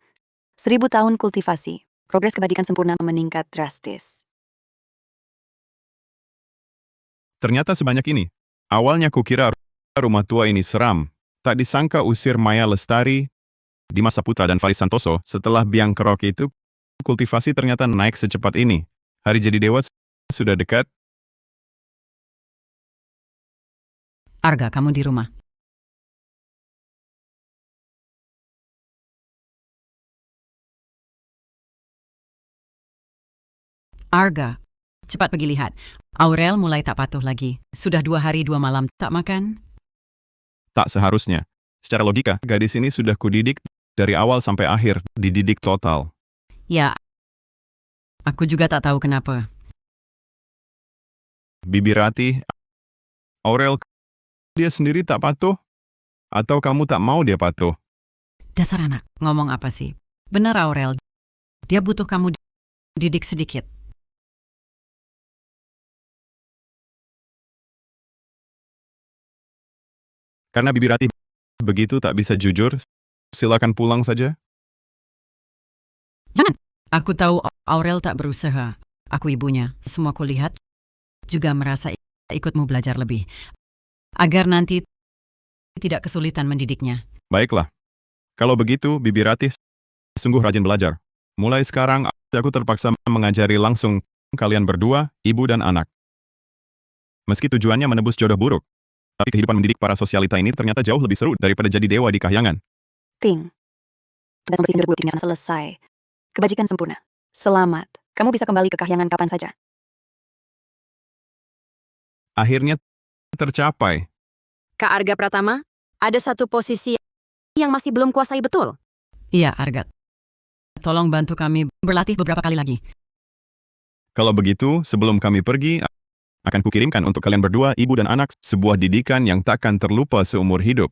1000 tahun kultivasi. Progres kebajikan sempurna meningkat drastis. Ternyata sebanyak ini. Awalnya kukira rumah tua ini seram. Tak disangka usir Maya Lestari, Dimas Saputra dan Faris Santoso setelah biang kerok itu, kultivasi ternyata naik secepat ini. Hari jadi dewa sudah dekat. Arga, kamu di rumah. Arga, cepat pergi lihat. Aurel mulai tak patuh lagi. Sudah 2 hari 2 malam tak makan. Tak seharusnya. Secara logika, gadis ini sudah kudidik dari awal sampai akhir, dididik total. Ya, aku juga tak tahu kenapa. Bibi Ratih, Aurel, dia sendiri tak patuh? Atau kamu tak mau dia patuh? Dasar anak, ngomong apa sih? Benar Aurel, dia butuh kamu didik sedikit. Karena Bibi Ratih begitu tak bisa jujur, silakan pulang saja. Jangan. Aku tahu Aurel tak berusaha. Aku ibunya. Semua kulihat juga merasa ikutmu belajar lebih. Agar nanti tidak kesulitan mendidiknya. Baiklah. Kalau begitu, Bibi Ratih sungguh rajin belajar. Mulai sekarang, aku terpaksa mengajari langsung kalian berdua, ibu dan anak. Meski tujuannya menebus jodoh buruk, tapi kehidupan mendidik para sosialita ini ternyata jauh lebih seru daripada jadi dewa di kahyangan. Ting. Tugas membersihkan hidup buruk ini akan selesai. Kebajikan sempurna. Selamat. Kamu bisa kembali ke kahyangan kapan saja. Akhirnya tercapai. Kak Arga Pratama, ada satu posisi yang masih belum kuasai betul. Iya, Arga. Tolong bantu kami berlatih beberapa kali lagi. Kalau begitu, sebelum kami pergi, akan kukirimkan untuk kalian berdua, ibu dan anak, sebuah didikan yang takkan terlupa seumur hidup.